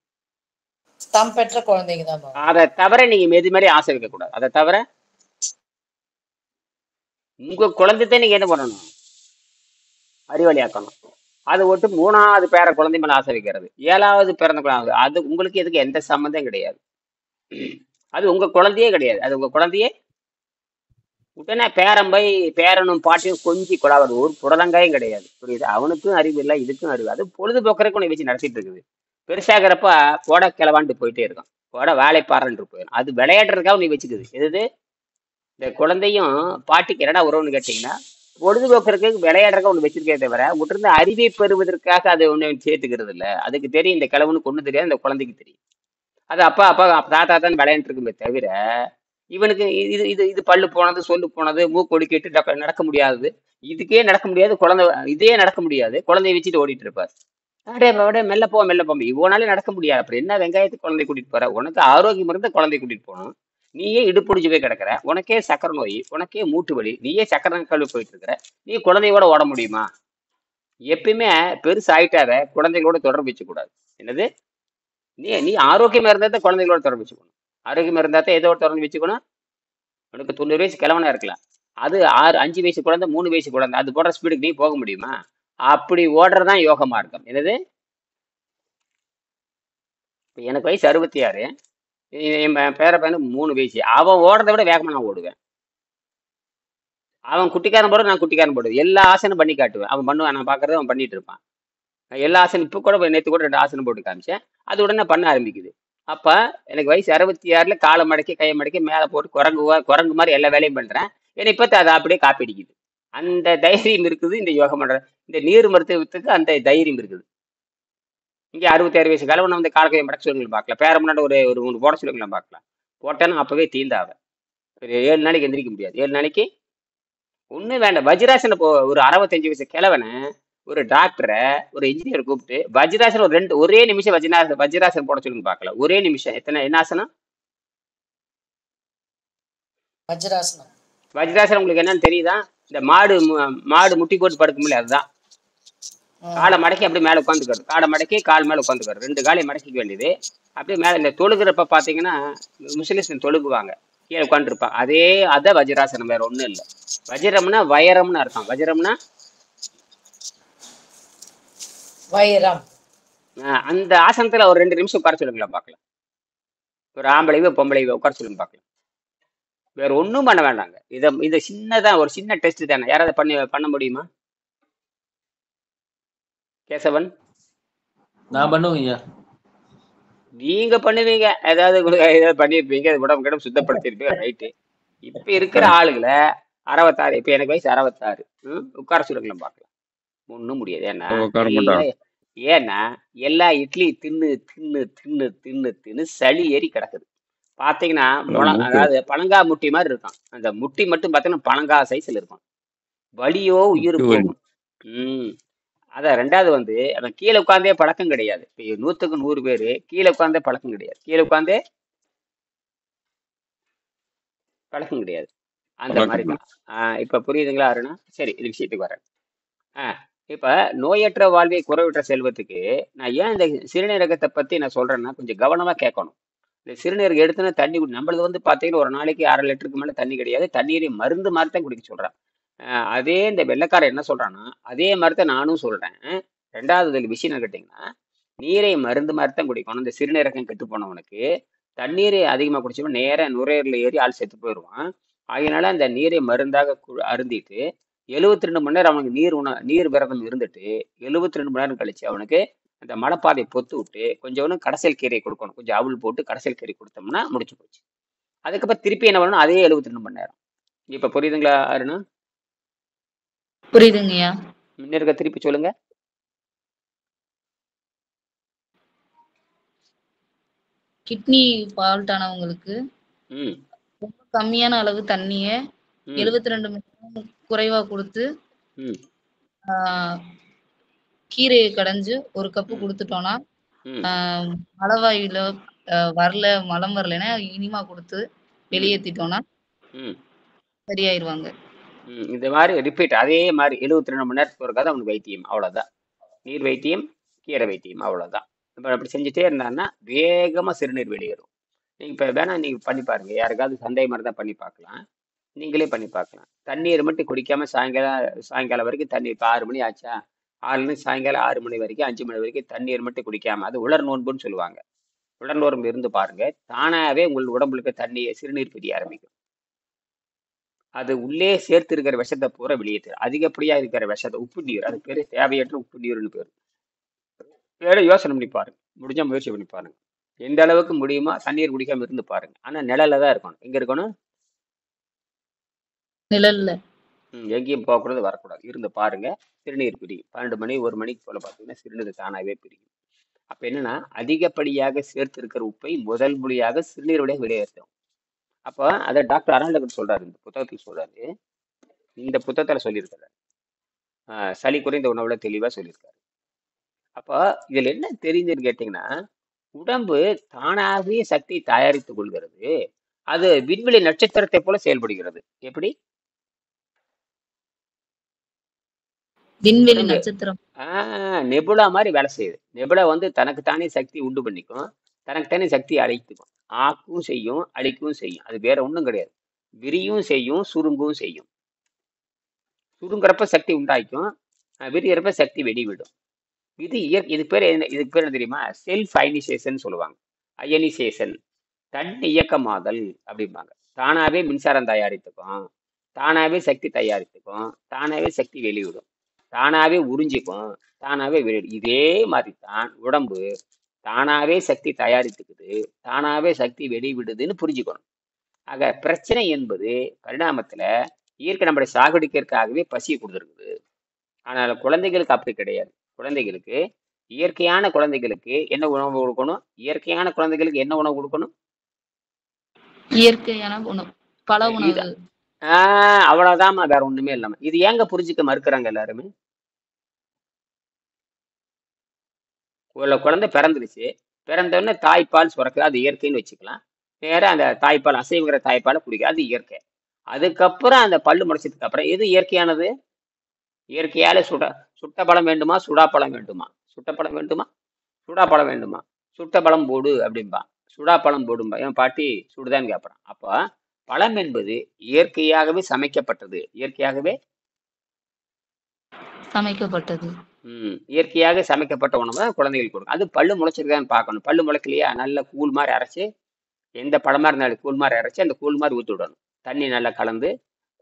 தாம் பெற்ற குழந்தைங்க தான் பாவம்.
அதை தவிர நீங்க மெது மாதிரி ஆசை வைக்க கூடாது. அதை தவிர உங்க குழந்தைத்தை நீங்க என்ன பண்ணணும்? அறிவாளியாக்கணும். அதை விட்டு 3வது பேர குழந்தை மேல ஆசை வைக்கிறது, 7வது பிறந்த குழந்தை, அது உங்களுக்கு எதுக்கு எந்த சம்மந்தம் கிடையாது. அது உங்க குழந்தையே கிடையாது. அது உங்க குழந்தையே உடனே பேரம்பை பேரனும் பாட்டியும் கொஞ்சி கொடாவது ஒரு புடலங்காயும் கிடையாது. புரியுது? அவனுக்கும் அறிவு இல்லை, இதுக்கும் அறிவு. அது பொழுதுபோக்குறதுக்கு உன்னை வச்சு நடத்திட்டு இருக்குது. பெருசாகிறப்ப போட கிளவாண்டு போயிட்டே இருக்கும், போட வேலைப்பாறன்ட்டு போயிடும். அது விளையாடுறதுக்காக உன்னை வச்சுக்குது. எது இந்த குழந்தையும் பாட்டிக்கு என்னடா உறவுன்னு கேட்டீங்கன்னா, பொழுதுபோக்குறதுக்கு விளையாடுறதுக்கு ஒன்று வச்சிருக்கே தவிர உட்டிருந்து அறிவை பெறுவதற்காக அது ஒன்று சேர்த்துக்கிறது இல்லை. அதுக்கு தெரியும் இந்த கிழவனுக்கு ஒன்றும் தெரியாது, இந்த குழந்தைக்கு தெரியும். அது அப்பா அப்பா தாத்தா தான் விளையாண்டு இருக்குமே தவிர இவனுக்கு இது இது இது பல்லு போனது, சொல்லு போனது, மூக்கு ஒடுக்கிட்டு நடக்க முடியாது. இதுக்கே நடக்க முடியாது குழந்தை, இதே நடக்க முடியாது, குழந்தைய வச்சுட்டு ஓடிட்டு இருப்பார். அப்படியே மெல்ல போ மெல்ல போ, இவனாலே நடக்க முடியாது. அப்படி என்ன வெங்காயத்துக்கு குழந்தை கூட்டிட்டு போற? உனக்கு ஆரோக்கியம் இருந்தா குழந்தை கூட்டிட்டு போகணும். நீயே இடுப்புடிஞ்சு போய் கிடக்குற, உனக்கே சக்கரை நோய், உனக்கே மூட்டு வலி, நீயே சக்கரை கழுவி போயிட்டு இருக்கிற, நீ குழந்தையோட ஓட முடியுமா? எப்பயுமே பெருசு ஆயிட்டாத குழந்தைகளோட தொடர்பு வச்சுக்கூடாது. என்னது, நீ ஆரோக்கியமா இருந்தா தான் குழந்தைகளோட தொடர்பு வச்சுக்கணும். ஆரோக்கியமா இருந்தா தான் எதோட தொடர்பு வச்சுக்கணும்? உனக்கு 90 வயசு கிழவனா இருக்கலாம், அது 5 வயசு குழந்தை, 3 வயசு குழந்தை, அது போடுற ஸ்பீடுக்கு நீ போக முடியுமா? அப்படி ஓடுறதுதான் யோக மார்க்கம். என்னது, எனக்கு வயசு 66, என் பேர பையனுக்கு 3 வயசு. அவன் ஓடுறதை விட வேகமா நான் ஓடுவேன். அவன் குட்டிக்காரன் போடுறது, நான் குட்டிக்காரன் போடுறது, எல்லா ஆசனம் பண்ணி காட்டுவேன். அவன் பண்ணுவான், நான் பார்க்கறத அவன் பண்ணிட்டு இருப்பான். எல்லா ஆசனம் இப்போ கூட நேற்று கூட 2 ஆசனம் போட்டு காமிச்சேன். அது உடனே பண்ண ஆரம்பிக்குது. அப்ப எனக்கு வயசு 66ல காலை மடக்கி கையை மடக்கி மேலே போட்டு குரங்கு மாதிரி எல்லா வேலையும் பண்றேன். என்னை இப்ப அதை அப்படியே காப்பி அடிக்குது. அந்த தைரியம் இருக்குது இந்த யோகம் பண்ற இந்த நீர் மருத்துவத்துக்கு, அந்த தைரியம் இருக்குது. இங்கே 66 வயசு கலவனை வந்து கால கையை மடக்க சொல்லுங்க பார்க்கலாம், பேர முன்னாடி ஒரு 3 போட சொல்லுங்களா பார்க்கலாம். போட்டேன்னா அப்பவே தீந்தாவன். ஒரு 7 நாளைக்கு எந்திரிக்க முடியாது. 7 நாளைக்கு ஒன்றும் வேண்டாம். வஜ்ராசன ஒரு 65 வயசு கிழவனை, ஒரு டாக்டரை, ஒரு இன்ஜினியர் கூப்பிட்டு வஜ்ராசனம் ஒரே நிமிஷம் வஜ்ராசனம் போட சொல்லுங்க பார்க்கலாம். ஒரே நிமிஷம். என்ன ஆசனம்?
வஜ்ராசனம்.
வஜ்ராசனம் உங்களுக்கு என்னன்னு தெரியுதா? இந்த மாடு முட்டி போட்டு படுக்கும்ல, அதுதான். காலை மடக்கி அப்படியே மேலே உட்காந்துக்கிறது, காலை மடக்கி கால் மேலே உட்காந்துக்கிறது, 2 காலையும் மடக்கிக்க வேண்டியது. அப்படியே மேலே இந்த தொழுகிறப்ப பார்த்தீங்கன்னா முஸ்லிம்ஸ் தொழுகுவாங்க, கீழே உட்காந்துருப்பாங்க. அதான் வஜ்ராசனம், வேற ஒன்றும் இல்லை. வஜ்ரம்னா வைரம்னு அர்த்தம். வஜ்ரம்னா
வைரம்.
அந்த ஆசனத்துல ஒரு 2 நிமிஷம் உட்கார சொல்லுங்களா பார்க்கலாம். ஒரு ஆம்பளைவோ பொம்பளைவோ உட்கார சொல்லுங்க பார்க்கலாம். வேற ஒன்றும் பண்ண வேண்டாங்க. இதை சின்னதான், ஒரு சின்ன டெஸ்ட் தானே. யாராவது பண்ண முடியுமா? கேசவன்,
நான் பண்ணுவேன் ஐயா.
நீங்க பண்ணுவீங்க, ஏதாவது பண்ணியிருப்பீங்க, அது உடம்பு கிடம்பு சுத்தப்படுத்திருப்பீங்க, ரைட்டு. இப்ப இருக்கிற ஆளுகளை 66, இப்ப எனக்கு வயசு 66, உட்கார சொல்லுங்களா பார்க்கலாம். ஒன்றும் முடியாது. ஏன்னா எல்லா இட்லி தின்னு தின்னு தின்னு தின்னு தின்னு சளி ஏறி கிடக்குது. பார்த்தீங்கன்னா அதாவது பழங்கா முட்டி மாதிரி இருக்கும். அந்த முட்டி மட்டும் பார்த்தீங்கன்னா பழங்கா சைஸ்ல இருக்கும். வலியோ உயிர் போகும். அதான் 2வது வந்து அவன் கீழே உட்காந்தே பழக்கம் கிடையாது. இப்போ 100க்கு 100 பேர் கீழே உட்காந்தே பழக்கம் கிடையாது. கீழே உட்காந்தே பழக்கம் கிடையாது. அந்த மாதிரி தான். இப்ப புரியுதுங்களா அருணா? சரி, இது விஷயத்துக்கு வரேன். இப்ப நோயற்ற வாழ்வை குறைவற்ற செல்வத்துக்கு நான் ஏன் இந்த சிறுநீரகத்தை பத்தி நான் சொல்றேன்னா, கொஞ்சம் கவனமா கேட்கணும். இந்த சிறுநீரகம் எடுத்துன்னா தண்ணி நம்மளது வந்து பாத்தீங்கன்னா ஒரு நாளைக்கு 1/2 லிட்டருக்கு மேல தண்ணி கிடையாது. தண்ணீரை மருந்து மாதிரி தான் குடிக்க சொல்றேன். அதே இந்த வெள்ளைக்காரன் என்ன சொல்றான்னா, அதே மாதிரி தான் நானும் சொல்றேன். 2வது விஷயம் என்ன கேட்டீங்கன்னா, நீரை மருந்து மாதிரி தான் குடிக்கணும். இந்த சிறுநீரகம் கெட்டு போனவனுக்கு தண்ணீரை அதிகமா குடிச்சவன் நேரம் நுரையீரல ஏறி ஆள் செத்து போயிடுவான். அதனால அந்த நீரை மருந்தாக அருந்திட்டு 72 மணி நேரம் அவனுக்கு நீர் விரதம் இருந்துட்டு 72 மணி நேரம் கழிச்சு அவனுக்கு அந்த மலைப்பாதையை பொத்து விட்டு கொஞ்சம் கடைசல் கீரை கொடுக்கணும். கொஞ்சம் அவுள் போட்டு கடைசல் கீரை கொடுத்தோம்னா முடிச்சு போச்சு. அதுக்கப்புறம் திருப்பி என்ன பண்ணணும்? அதே 72 மணி நேரம். இப்ப புரியுதுங்களா அருணா?
புரியுதுங்கய்யா.
முன்னிருக்க திருப்பி சொல்லுங்க.
கிட்னி ஃபால்ட் ஆனவங்களுக்கு
ம்
ரொம்ப கம்மியான அளவு தண்ணிய
ம்
72 மணி நேரம் குறைவா குடுத்து,
ம்
ஆ கீரைய கடைஞ்சு 1 கப்பு
ம்
குடுத்துட்டோம்னா,
ம்
ஆ மலவாயுல மலம் வரலைன்னா இனிமா குடுத்து
ம்
வெளியேத்திட்டோம்னா
ம்
சரியாயிருவாங்க.
இந்த மாதிரி ரிப்பீட் அதே மாதிரி 72 மணி நேரத்துக்கு ஒருக்கா தான் அவனுக்கு வைத்தியம், அவ்வளோதான். நீர் வைத்தியம், கீரை வைத்தியம், அவ்வளோதான். இப்போ அப்படி செஞ்சுட்டே இருந்தான்னா வேகமாக சிறுநீர் வெளியேறும். நீங்கள் இப்போ வேணா நீங்கள் பண்ணி பாருங்க, யாருக்காவது சந்தேகமாக இருந்தால் பண்ணி பார்க்கலாம். நீங்களே பண்ணி பார்க்கலாம். தண்ணீர் மட்டும் குடிக்காம சாயங்காலம் வரைக்கும் தண்ணீர், இப்போ 6 மணி ஆச்சா, 6 சாயங்காலம் 6 மணி வரைக்கும் 5 மணி வரைக்கும் தண்ணீர் மட்டும் குடிக்காம, அது உலர் நோன்புன்னு சொல்லுவாங்க. உலர் நோன்பு இருந்து பாருங்க, தானாவே உங்கள் உடம்புல இருக்க தண்ணீர் சிறுநீர் பிரிய ஆரம்பிக்கும். அது உள்ளே சேர்த்து இருக்கிற விஷத்தை பூரா வெளியேற்று. அதிகப்படியா இருக்கிற விஷத்தை, உப்பு நீர், அது பேரு தேவையற்ற உப்பு நீர்னு பேரு. வேற யோசனை பண்ணி பாருங்க, முடிஞ்சா முயற்சி பண்ணி பாருங்க. எந்த அளவுக்கு முடியுமோ தண்ணீர் குடிக்காம இருந்து பாருங்க. ஆனா நிழல்ல தான் இருக்கணும். எங்க இருக்கணும்?
நிழல்ல.
எங்கேயும் போகக்கூடாது, வரக்கூடாது, இருந்து பாருங்க. சிறுநீர் பிரியும். 12 மணி 1 மணிக்கு போல பார்த்தீங்கன்னா சிறுநீர் தானாகவே பிரியும். அப்ப என்னன்னா, அதிகப்படியாக சேர்த்து இருக்கிற உப்பை முதல் முறையாக சிறுநீர் வழியாக வெளியேற்றும். அப்ப அதை டாக்டர் அருணாச்சலம் சொல்றாரு, இந்த புத்தகத்தில் சொல்றாரு, இந்த புத்தகத்துல சொல்லியிருக்காரு. சளி குறைந்த உணவுல தெளிவா சொல்லியிருக்காரு. அப்ப இதுல என்ன தெரிஞ்சுன்னு கேட்டீங்கன்னா, உடம்பு தானாகவே சக்தி தயாரித்துக் கொள்கிறது. அது விண்வெளி நட்சத்திரத்தை போல செயல்படுகிறது. எப்படி?
விண்வெளி
உடம்பு
நட்சத்திரம்.
நெபுலா மாதிரி வேலை செய்யுது. நெபுலா வந்து தனக்குத்தானே சக்தி உண்டு பண்ணிக்கும், தனக்குத்தானே சக்தி அழித்துக்கும். ஆக்கும் செய்யும், அழிக்கவும் செய்யும். அது வேற ஒண்ணும் கிடையாது. விரியும் செய்யும், சுருங்கவும் செய்யும். சுருங்குறப்ப சக்தி உண்டாக்கும், விரியறப்ப சக்தி வெளிவிடும். இது இதுக்கு பேர் என்ன தெரியுமா? செல்ஃப் அயனைசேஷன் சொல்லுவாங்க. அயனைசேஷன், தன் இயக்கமாதல் அப்படிம்பாங்க. தானாவே மின்சாரம் தயாரித்துக்கும், தானாவே சக்தி தயாரித்துக்கும், தானாவே சக்தி வெளிவிடும், தானாவே உறிஞ்சிக்கும், தானாவே வெளியிடும். இதே மாதிரி தான் உடம்பு தானாவே சக்தி தயாரித்துக்குது, தானாவே சக்தி வெளிவிடுதுன்னு புரிஞ்சுக்கணும். ஆக பிரச்சனை என்பது பரிணாமத்துல இயற்கை நம்மளை சாகடிக்கிறதுக்காகவே பசியை கொடுத்துருக்குது. ஆனால் குழந்தைகளுக்கு அப்படி கிடையாது. குழந்தைகளுக்கு இயற்கையான குழந்தைகளுக்கு என்ன உணவு கொடுக்கணும்? இயற்கையான குழந்தைகளுக்கு என்ன உணவு கொடுக்கணும்?
இயற்கையான உணவு, பல
இது
உணவு.
அவ்வளவுதாம்மா, வேற ஒண்ணுமே இல்லாம. இது ஏங்க புரிஞ்சுக்க மறுக்கிறாங்க எல்லாருமே? குழந்தை பிறந்துருச்சு, பிறந்தோடனே தாய்ப்பால் சுரக்குது, அது இயற்கைன்னு வச்சுக்கலாம். நேரா அந்த தாய்ப்பால், அசைவுங்கிற தாய்ப்பாலை குடிக்க, அது இயற்கை. அதுக்கப்புறம் அந்த பல்லு முளைச்சதுக்கு அப்புறம் எது இயற்கையானது? இயற்கையால சுட்ட பழம் வேண்டுமா, சுடா பழம் வேண்டுமா? சுட்ட பழம் வேண்டுமா, சுடா பழம் வேண்டுமா? சுட்ட பழம் போடு அப்படின்பா, சுடா பழம் போடும்பா. என் பாட்டி சுடுதான்னு கேட்பறான். அப்போ பழம் என்பது இயற்கையாகவே சமைக்கப்பட்டது, இயற்கையாகவே
சமைக்கப்பட்டது.
இயற்கையாக சமைக்கப்பட்ட உணவு தான் குழந்தைகளுக்கு கொடுக்கும். அது பல்லு முளைச்சிருக்கான்னு பார்க்கணும். பல்லு முளைக்கலையா, நல்ல கூழ் மாதிரி அரைச்சு, எந்த பழமா இருந்தாலும் கூழ் மாதிரி அரைச்சு அந்த கூழ் மாதிரி ஊற்றி விடணும். தண்ணி நல்லா கலந்து,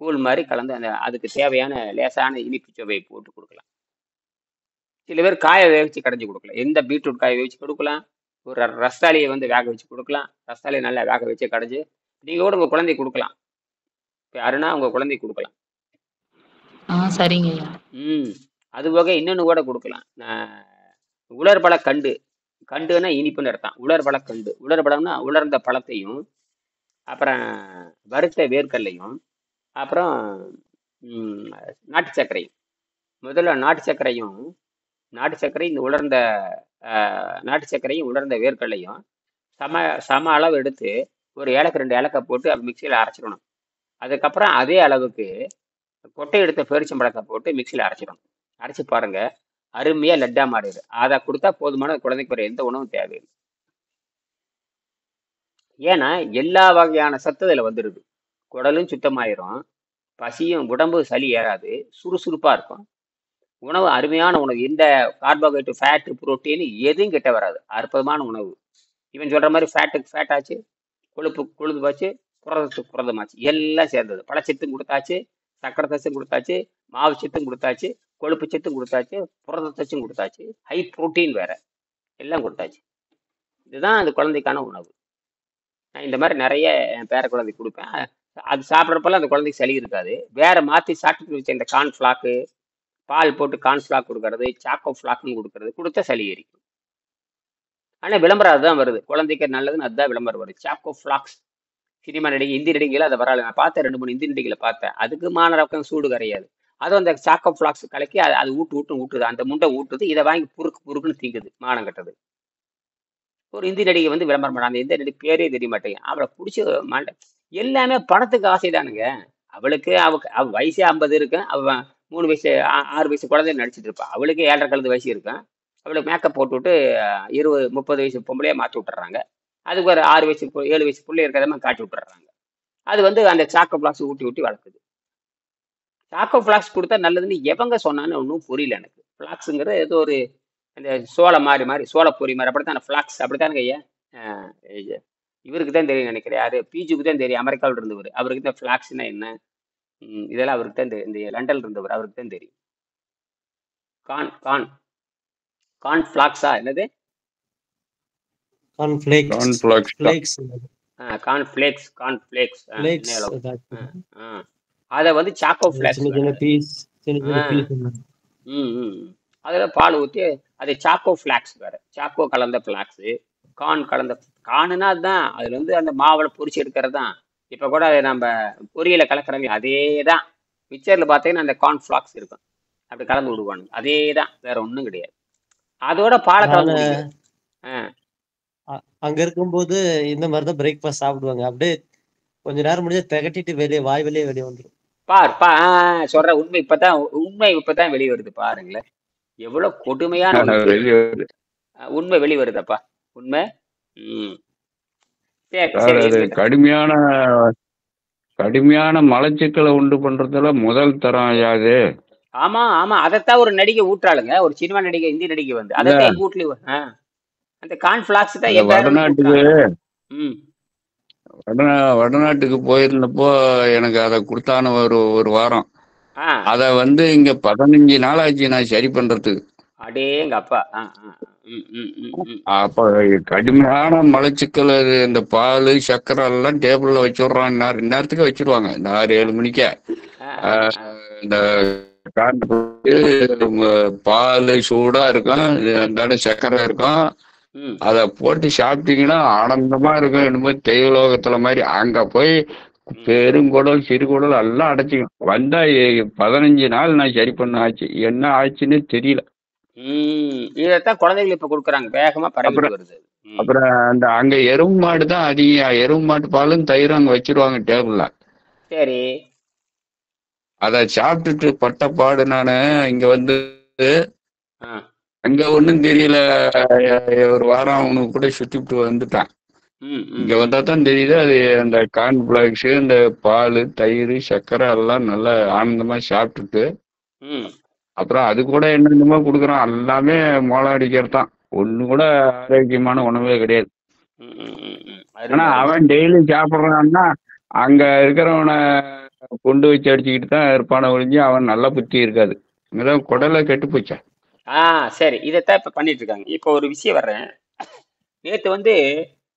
கூழ் மாதிரி கலந்து, அந்த அதுக்கு தேவையான லேசான இனிப்பு சுவையை போட்டு கொடுக்கலாம். சில பேர் காயை வேவிச்சு கடைஞ்சி கொடுக்கலாம். எந்த பீட்ரூட் காயை வேவிச்சு கொடுக்கலாம், ஒரு ரஸ்தாலியை வந்து வேக வச்சு கொடுக்கலாம். ரஸ்தாலியை நல்லா வேக வச்சு கடைஞ்சி நீங்க கூட உங்க குழந்தைக்கு கொடுக்கலாம். இப்போ அருணா உங்க குழந்தைக்கு கொடுக்கலாம்.
சரிங்கய்யா.
அது போக இன்னொன்று கூட கொடுக்கலாம். உலர்பழ கண்டு, கண்டுன்னா இனிப்புன்னு அர்த்தம். உலர்பழ கண்டு, உலர்பழம்னா உலர்ந்த பழத்தையும், அப்புறம் வறுத்த வேர்க்கல்லையும், அப்புறம் நாட்டு சர்க்கரையும். முதல்ல நாட்டு சர்க்கரையும், இந்த உலர்ந்த நாட்டு சர்க்கரையும் உலர்ந்த வேர்க்கல்லையும் சம அளவு எடுத்து ஒரு ஏலக்கு 2 ஏலக்காய் போட்டு அது மிக்சியில் அரைச்சிடணும். அதுக்கப்புறம் அதே அளவுக்கு கொட்டை எடுத்த பேரிச்சம்பழத்தை போட்டு மிக்சியில் அரைச்சிடணும். அரைச்சி பாருங்க, அருமையா லட்டா மாறிடு. அதை கொடுத்தா போதுமான குழந்தைக்கு வர எந்த உணவும் தேவையில்லை. ஏன்னா எல்லா வகையான சத்து அதில் வந்துடுது. குடலும் சுத்தமாயிரும், பசியும், உடம்பு சளி ஏறாது, சுறுசுறுப்பா இருக்கும். உணவு அருமையான உணவு. எந்த கார்போஹைட்ரேட், ஃபேட்டு, புரோட்டீன் எதுவும் கிட்ட வராது. அற்புதமான உணவு. இவன் சொல்ற மாதிரி ஃபேட்டுக்கு ஃபேட் ஆச்சு, கொழுப்பு ஆச்சு, புரதத்துக்கு புரதமாச்சு, எல்லாம் சேர்ந்தது. பழச்சத்தும் கொடுத்தாச்சு, சக்கரை சத்தும் கொடுத்தாச்சு, மாவு சத்தும் கொடுத்தாச்சு, கொழுப்பு சத்தும் கொடுத்தாச்சு, புரதத்தச்சும் கொடுத்தாச்சு, ஹை புரோட்டீன் வேற, எல்லாம் கொடுத்தாச்சு. இதுதான் அந்த குழந்தைக்கான உணவு. நான் இந்த மாதிரி நிறைய என் பேர குழந்தைக்கு கொடுப்பேன். அது சாப்பிட்றப்பெல்லாம் அந்த குழந்தைக்கு சளி இருக்காது. வேற மாற்றி சாப்பிட்டு வச்ச இந்த கார்ன் ஃப்ளாக்கு, பால் போட்டு கார்ன் ஃப்ளாக் கொடுக்கறது, சாக்கோ ஃப்ளாக்னு கொடுக்கறது கொடுத்தா சளி ஏறிக்கும். ஆனால் விளம்பரம் அதுதான் வருது, குழந்தைக்கு நல்லதுன்னு அதுதான் விளம்பரம் வருது. சாக்கோ ஃப்ளாக்ஸ் சினிமா நடிகை, இந்தி நடிகைகள் அதை வராது. நான் பார்த்தேன், 2 3 இந்தி நடிகைகளை பார்த்தேன். அதுக்கு மாநரக்கம் சூடு கரையாது. அதுவும் அந்த சாக்கோ ஃப்ளாக்ஸ் கலக்கி அது ஊட்டுது, அந்த முண்டை ஊட்டுது. இதை வாங்கி புருக்குன்னு திங்குது, மானம் கட்டது. ஒரு இந்தி நடிகை வந்து விளம்பரம் பண்ண, அந்த இந்தி நடிகை பேரே தெரிய மாட்டேங்க. அவளை பிடிச்சி மாண்ட எல்லாமே பணத்துக்கு ஆசைதானுங்க. அவ வயசே 50 இருக்கும். அவ 3 வயசு 6 வயசு குழந்தைய நடிச்சிட்டு இருப்பா. அவளுக்கு 7.5 கலந்து வயசு இருக்கும். அவளுக்கு மேக்கப் போட்டு விட்டு 20 30 வயசு பொம்பளையா மாற்றி விட்டுறாங்க. அதுக்கு ஒரு 6 வயசு 7 வயசு பிள்ளை இருக்கிறத மாதிரி காட்டி விட்டுறாங்க. அது வந்து அந்த சாக்கோ ஃப்ளாக்ஸ் ஊட்டி வளர்க்குது. சாக்கோ ஃப்ளாக்ஸ் கொடுத்தா நல்லதுன்னு எவங்க சொன்னான்னு ஒன்றும் புரியல எனக்கு. ஃப்ளாக்ஸுங்கிறது ஏதோ ஒரு அந்த சோளம் மாதிரி சோளப்பொரி மாதிரி அப்படித்தான் ஃப்ளாக்ஸ், அப்படித்தானுங்க ஐயா. இவருக்கு தான் தெரியும் நினைக்கிறேன், யாரு பிஜுக்கு தான் தெரியும், அமெரிக்காவில் இருந்தவர். அவருக்கு தான் ஃப்ளாக்ஸ்னா என்ன, இதெல்லாம் அவருக்கு தான் தெரியும். இந்த லண்டன்ல இருந்தவர், அவருக்கு தான் தெரியும். கான் கான் கான் ஃப்ளாக்ஸா என்னது?
கார்ன்ஃபிளேக்ஸ்
கார்ன்ஃபிளாக்ஸ் தான்.
ஃபிளேக்ஸ்
கார்ன்ஃப்ளேக்ஸ்
ஃபிளேக்ஸ்
அதை வந்து சாக்கோ
சின்ன
ஃப்ளாக்ஸ்.
சின்ன பீஸ் சின்ன சின்ன பீஸ்
அதில் பால் ஊற்றி அது சாக்கோ ஃப்ளாக்ஸ் வேறு, சாக்கோ கலந்த ஃப்ளாக்ஸு, கார்ன் கலந்த. கார்னுனா அதுதான், அதில் வந்து அந்த மாவில் பொரிச்சு எடுக்கிறது தான். இப்போ கூட அதை நம்ம பொரியலை கலக்கிறோமே அதே தான். மிக்சரில் பார்த்தீங்கன்னா அந்த கார்ன் ஃப்ளாக்ஸ் இருக்கும், அப்படி கலந்து விடுவானுங்க. அதே தான், வேற ஒன்றும் கிடையாது. அதோட பாலை கலந்து
நானு
குடிக்கிறது.
அங்க இருக்கும்போது இந்த மாதிரிதான் பிரேக்ஃபாஸ்ட் சாப்பிடுவாங்க. அப்படியே கொஞ்ச நேரம் முடிஞ்சா திகட்டிட்டு வாய் வெளியே வந்துடும்.
சொல்ற உண்மை இப்பதான் வெளியே வருது பாருங்களேன். எவ்வளவு கொடுமையான
வெளியே வருது.
உண்மை வெளியே வருதப்பா, உண்மை. சரி
சார்,
சரி
அது
இருக்கட்டும்.
கடுமையான மலச்சிக்கலை உண்டு பண்றதுல முதல் தரம் ஐயாது.
ஆமா ஆமா, அதைத்தான் ஒரு நடிகை ஊட்டுறாளுங்க, ஒரு சினிமா நடிகை, இந்தி நடிகை வந்து அதைத்தான் எங்க வீட்லயும் அந்த கார்ன்ஃபிளாக்ஸ் தான் என்
வடநாட்டுக்கு
ம்
வடநாட்டுக்கு போயிருந்தப்போ எனக்கு அதை கொடுத்தான ஒரு வாரம்.
ஆ
அத வந்து இங்க 15 நாள் ஆச்சு நான் சரி பண்றதுக்கு.
அடேங்க அப்பா.
அப்ப கடுமையான மலச்சிக்கல். இந்த பால் சர்க்கரை எல்லாம் டேபிள்ல வச்சுடுறான். நேரத்துக்கு வச்சிருவாங்க. இந்த 6 7 மணிக்கே இந்த பால் சூடா இருக்கும், அந்த சர்க்கரை இருக்கும். அத போட்டு சாப்பிட்டீங்கன்னா ஆனந்தமா இருக்கும், என்னமோ தெய்வலோகத்துல மாதிரி. அங்க போய் பெருங்குடல் சிறுகுடல் எல்லாம் அடைச்சிக்கும். வந்தா 15 நாள் நான் சரி பண்ண ஆச்சு. என்ன ஆச்சுன்னு தெரியல.
இதத்தான் குழந்தைகள் இப்ப கொடுக்குறாங்க, வேகமா பரவிட்டு வருது.
அப்புறம் அந்த அங்க எருவு மாடு தான் அதிகம். எருவு மாட்டு பாலும் தயிரும் அங்க வச்சிருவாங்க டேபிள்ல.
சரி.
அத சாப்பிட்டுட்டு பட்ட பாடு நானு இங்க வந்து அங்க ஒண்ணும் தெரியல. ஒரு வாரம் அவனுக்கு கூட சுத்திவிட்டு வந்துட்டான். இங்க வந்தா தான் தெரியுது அது அந்த கார்ன்ஃபிளாக்ஸ், இந்த பால் தயிர் சர்க்கரை எல்லாம் நல்லா ஆனந்தமா சாப்பிட்டுட்டு அப்புறம் அது கூட என்னென்னமோ கொடுக்குறான். எல்லாமே மோளம் அடிக்கிறது தான். ஒண்ணு கூட ஆரோக்கியமான உணவே கிடையாது. ஆனா அவன் டெய்லி சாப்பிட்றான்னா அங்க இருக்கிறவனை கொண்டு வச்சு அடிச்சுக்கிட்டு தான் இருப்பான ஒழிஞ்சு அவன் நல்ல புத்தி இருக்காது. இங்கதான் குடலை கெட்டு போச்சா.
சரி, இதைத்தான் இப்ப பண்ணிட்டு இருக்காங்க. இப்போ ஒரு விஷயம் வர்றேன். நேற்று வந்து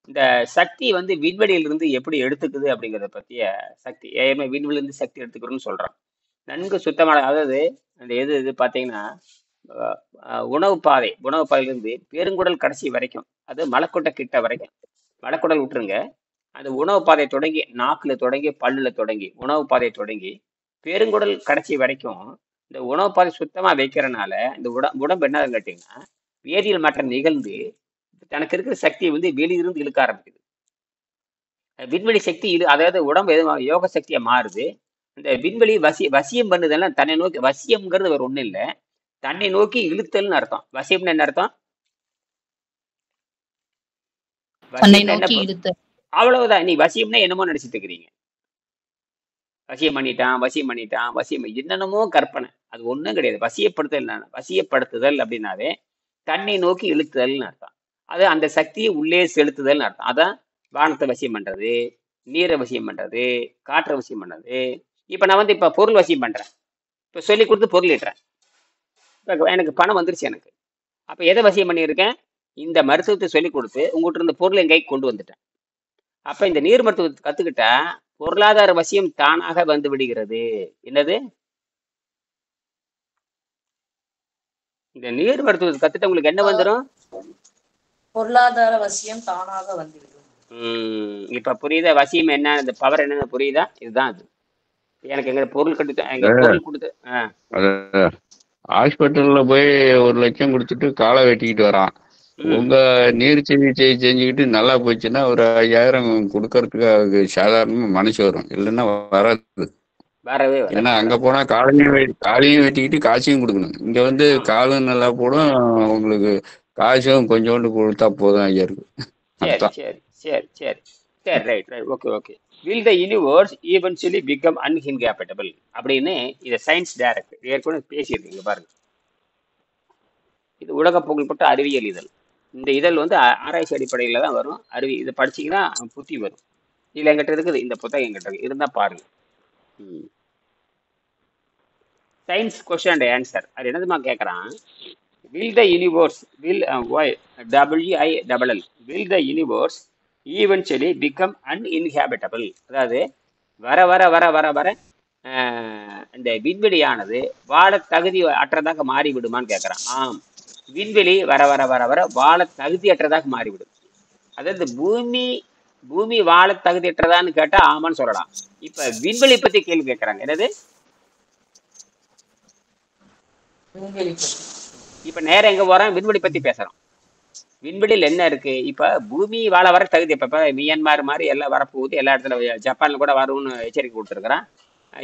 இந்த சக்தி வந்து விண்வெளியிலிருந்து எப்படி எடுத்துக்குது அப்படிங்கிறத பத்திய சக்தி விண்வெளியிலிருந்து சக்தி எடுத்துக்கிறோம்னு சொல்றான். நன்கு சுத்தமான, அதாவது அந்த இது பார்த்தீங்கன்னா உணவு பாதையிலிருந்து பெருங்குடல் கடைசி வரைக்கும், அது மலக்கொட்டை கிட்ட வரைக்கும், மலக்குடல் விட்டுருங்க, அந்த உணவு பாதை தொடங்கி நாக்குல தொடங்கி பல்லுல தொடங்கி உணவு பாதை தொடங்கி பெருங்குடல் கடைசி வரைக்கும் இந்த உணவு பாதை சுத்தமா வைக்கிறனால இந்த உடம்பு என்ன கேட்டீங்கன்னா வேதியியல் மாற்றம் நிகழ்ந்து தனக்கு இருக்கிற சக்தியை வந்து வெளியிருந்து இழுக்க ஆரம்பிக்குது. விண்வெளி சக்தி அதாவது உடம்பு யோக சக்தியா மாறுது. இந்த விண்வெளி வசியம் பண்ணுதெல்லாம் தன்னை நோக்கி, வசியம்ங்கிறது வேற ஒண்ணும் இல்லை, தன்னை நோக்கி இழுத்தல்னு அர்த்தம். வசியம்னு என்ன அர்த்தம்? அவ்வளவுதான். நீ வசியம்னா என்னமோ நினைச்சிட்டு இருக்கிறீங்க. வசியம் பண்ணிட்டான் என்னென்னமோ கற்பனை, அது ஒண்ணும் கிடையாது. வசியப்படுத்துதல் அப்படின்னாவே தன்னை நோக்கி இழுத்துதல்னு அர்த்தம். அது அந்த சக்தியை உள்ளே செலுத்துதல்னு அர்த்தம். அதான் வானத்தை வசியம் பண்றது, நீரை வசியம் பண்றது, காற்றை வசியம் பண்றது. இப்ப நான் வந்து இப்ப பொருள் வசியம் பண்றேன், இப்ப சொல்லி கொடுத்து பொருள் ஈட்டுறேன், எனக்கு பணம் வந்துருச்சு எனக்கு. அப்ப எதை வசியம் பண்ணியிருக்கேன்? இந்த மருத்துவத்தை சொல்லி கொடுத்து உங்கள்கிட்ட இருந்த பொருள் என் கைக்கு கொண்டு வந்துட்டேன். அப்ப இந்த நீர் மருத்துவத்தை கத்துக்கிட்டா பொருளாதார வசியம் தானாக வந்து விடுகிறது. என்னது? இந்த நீர் மருத்துவத்தை கத்துட்டு உங்களுக்கு என்ன வந்துடும்?
பொருளாதார வசியம் தானாக வந்துவிடும்.
இப்ப புரியுதா? வசியம் என்ன, இந்த பவர் என்னன்னு புரியுதா? இதுதான் அது. எனக்கு எங்க பொருள் கட்டு எங்க பொருள் கொடுத்து
ஹாஸ்பிட்டல்ல போய் 1 லட்சம் கொடுத்துட்டு காலை வெட்டிக்கிட்டு வரான். உங்க நீர் சிகிச்சை செஞ்சுக்கிட்டு நல்லா போச்சுன்னா ஒரு 5000 கொடுக்கறதுக்கு அதுக்கு சாதாரணமா மனசு வரும், இல்லைன்னா வராது.
வரவே
ஏன்னா அங்க போனா காலையும் வெட்டிக்கிட்டு காசையும் கொடுக்கணும். இங்க வந்து காலும் நல்லா போடும், உங்களுக்கு காசும் கொஞ்சோண்டு கொடுத்தா போதும் ஐயா இருக்கு.
சரி சரி சரி சரி சரி right right okay okay. Will the universe eventually become uninhabitable அப்படின்னு இதை சயின்ஸ் டைரக்ட் ஏற்கனவே பேசியிருக்கீங்க பாருங்க. இது உலக புகழ்பெற்ற அறிவியல் இதழ். இந்த இதழ் வந்து ஆராய்ச்சி அடிப்படையில் தான் வரும். இதை படிச்சீங்கன்னா புத்தி வரும். இதில் எங்கிட்ட இருக்குது, இந்த புத்தகம் எங்கிட்ட இருக்கு, இருந்தால் பாருங்க. Science question and answer. அது என்னதுமா கேட்குறான்? Will the universe WILL will the universe eventually become uninhabitable. அதாவது வர வர வர வர வர இந்த விண்வெளியானது வாழ தகுதி அற்றதாக மாறிவிடுமான்னு கேட்குறான். ஆம், விண்வெளி வர வர வர வர வாழ தகுதியற்றதாக மாறிவிடும். அதாவது பூமி வாழ தகுதியற்றதான்னு கேட்டா ஆமான்னு சொல்லலாம். இப்ப விண்வெளி பத்தி கேள்வி கேட்கறாங்க. என்னது? இப்ப நேரம் எங்க போறோம்? விண்வெளி பத்தி பேசுறோம். விண்வெளியில் என்ன இருக்கு? இப்ப பூமி வாழ வர தகுதி இப்ப மியான்மார் மாதிரி எல்லாம் வரப்போகுது. எல்லா இடத்துல ஜப்பான்ல கூட வரும்னு எச்சரிக்கை கொடுத்துருக்குறான்.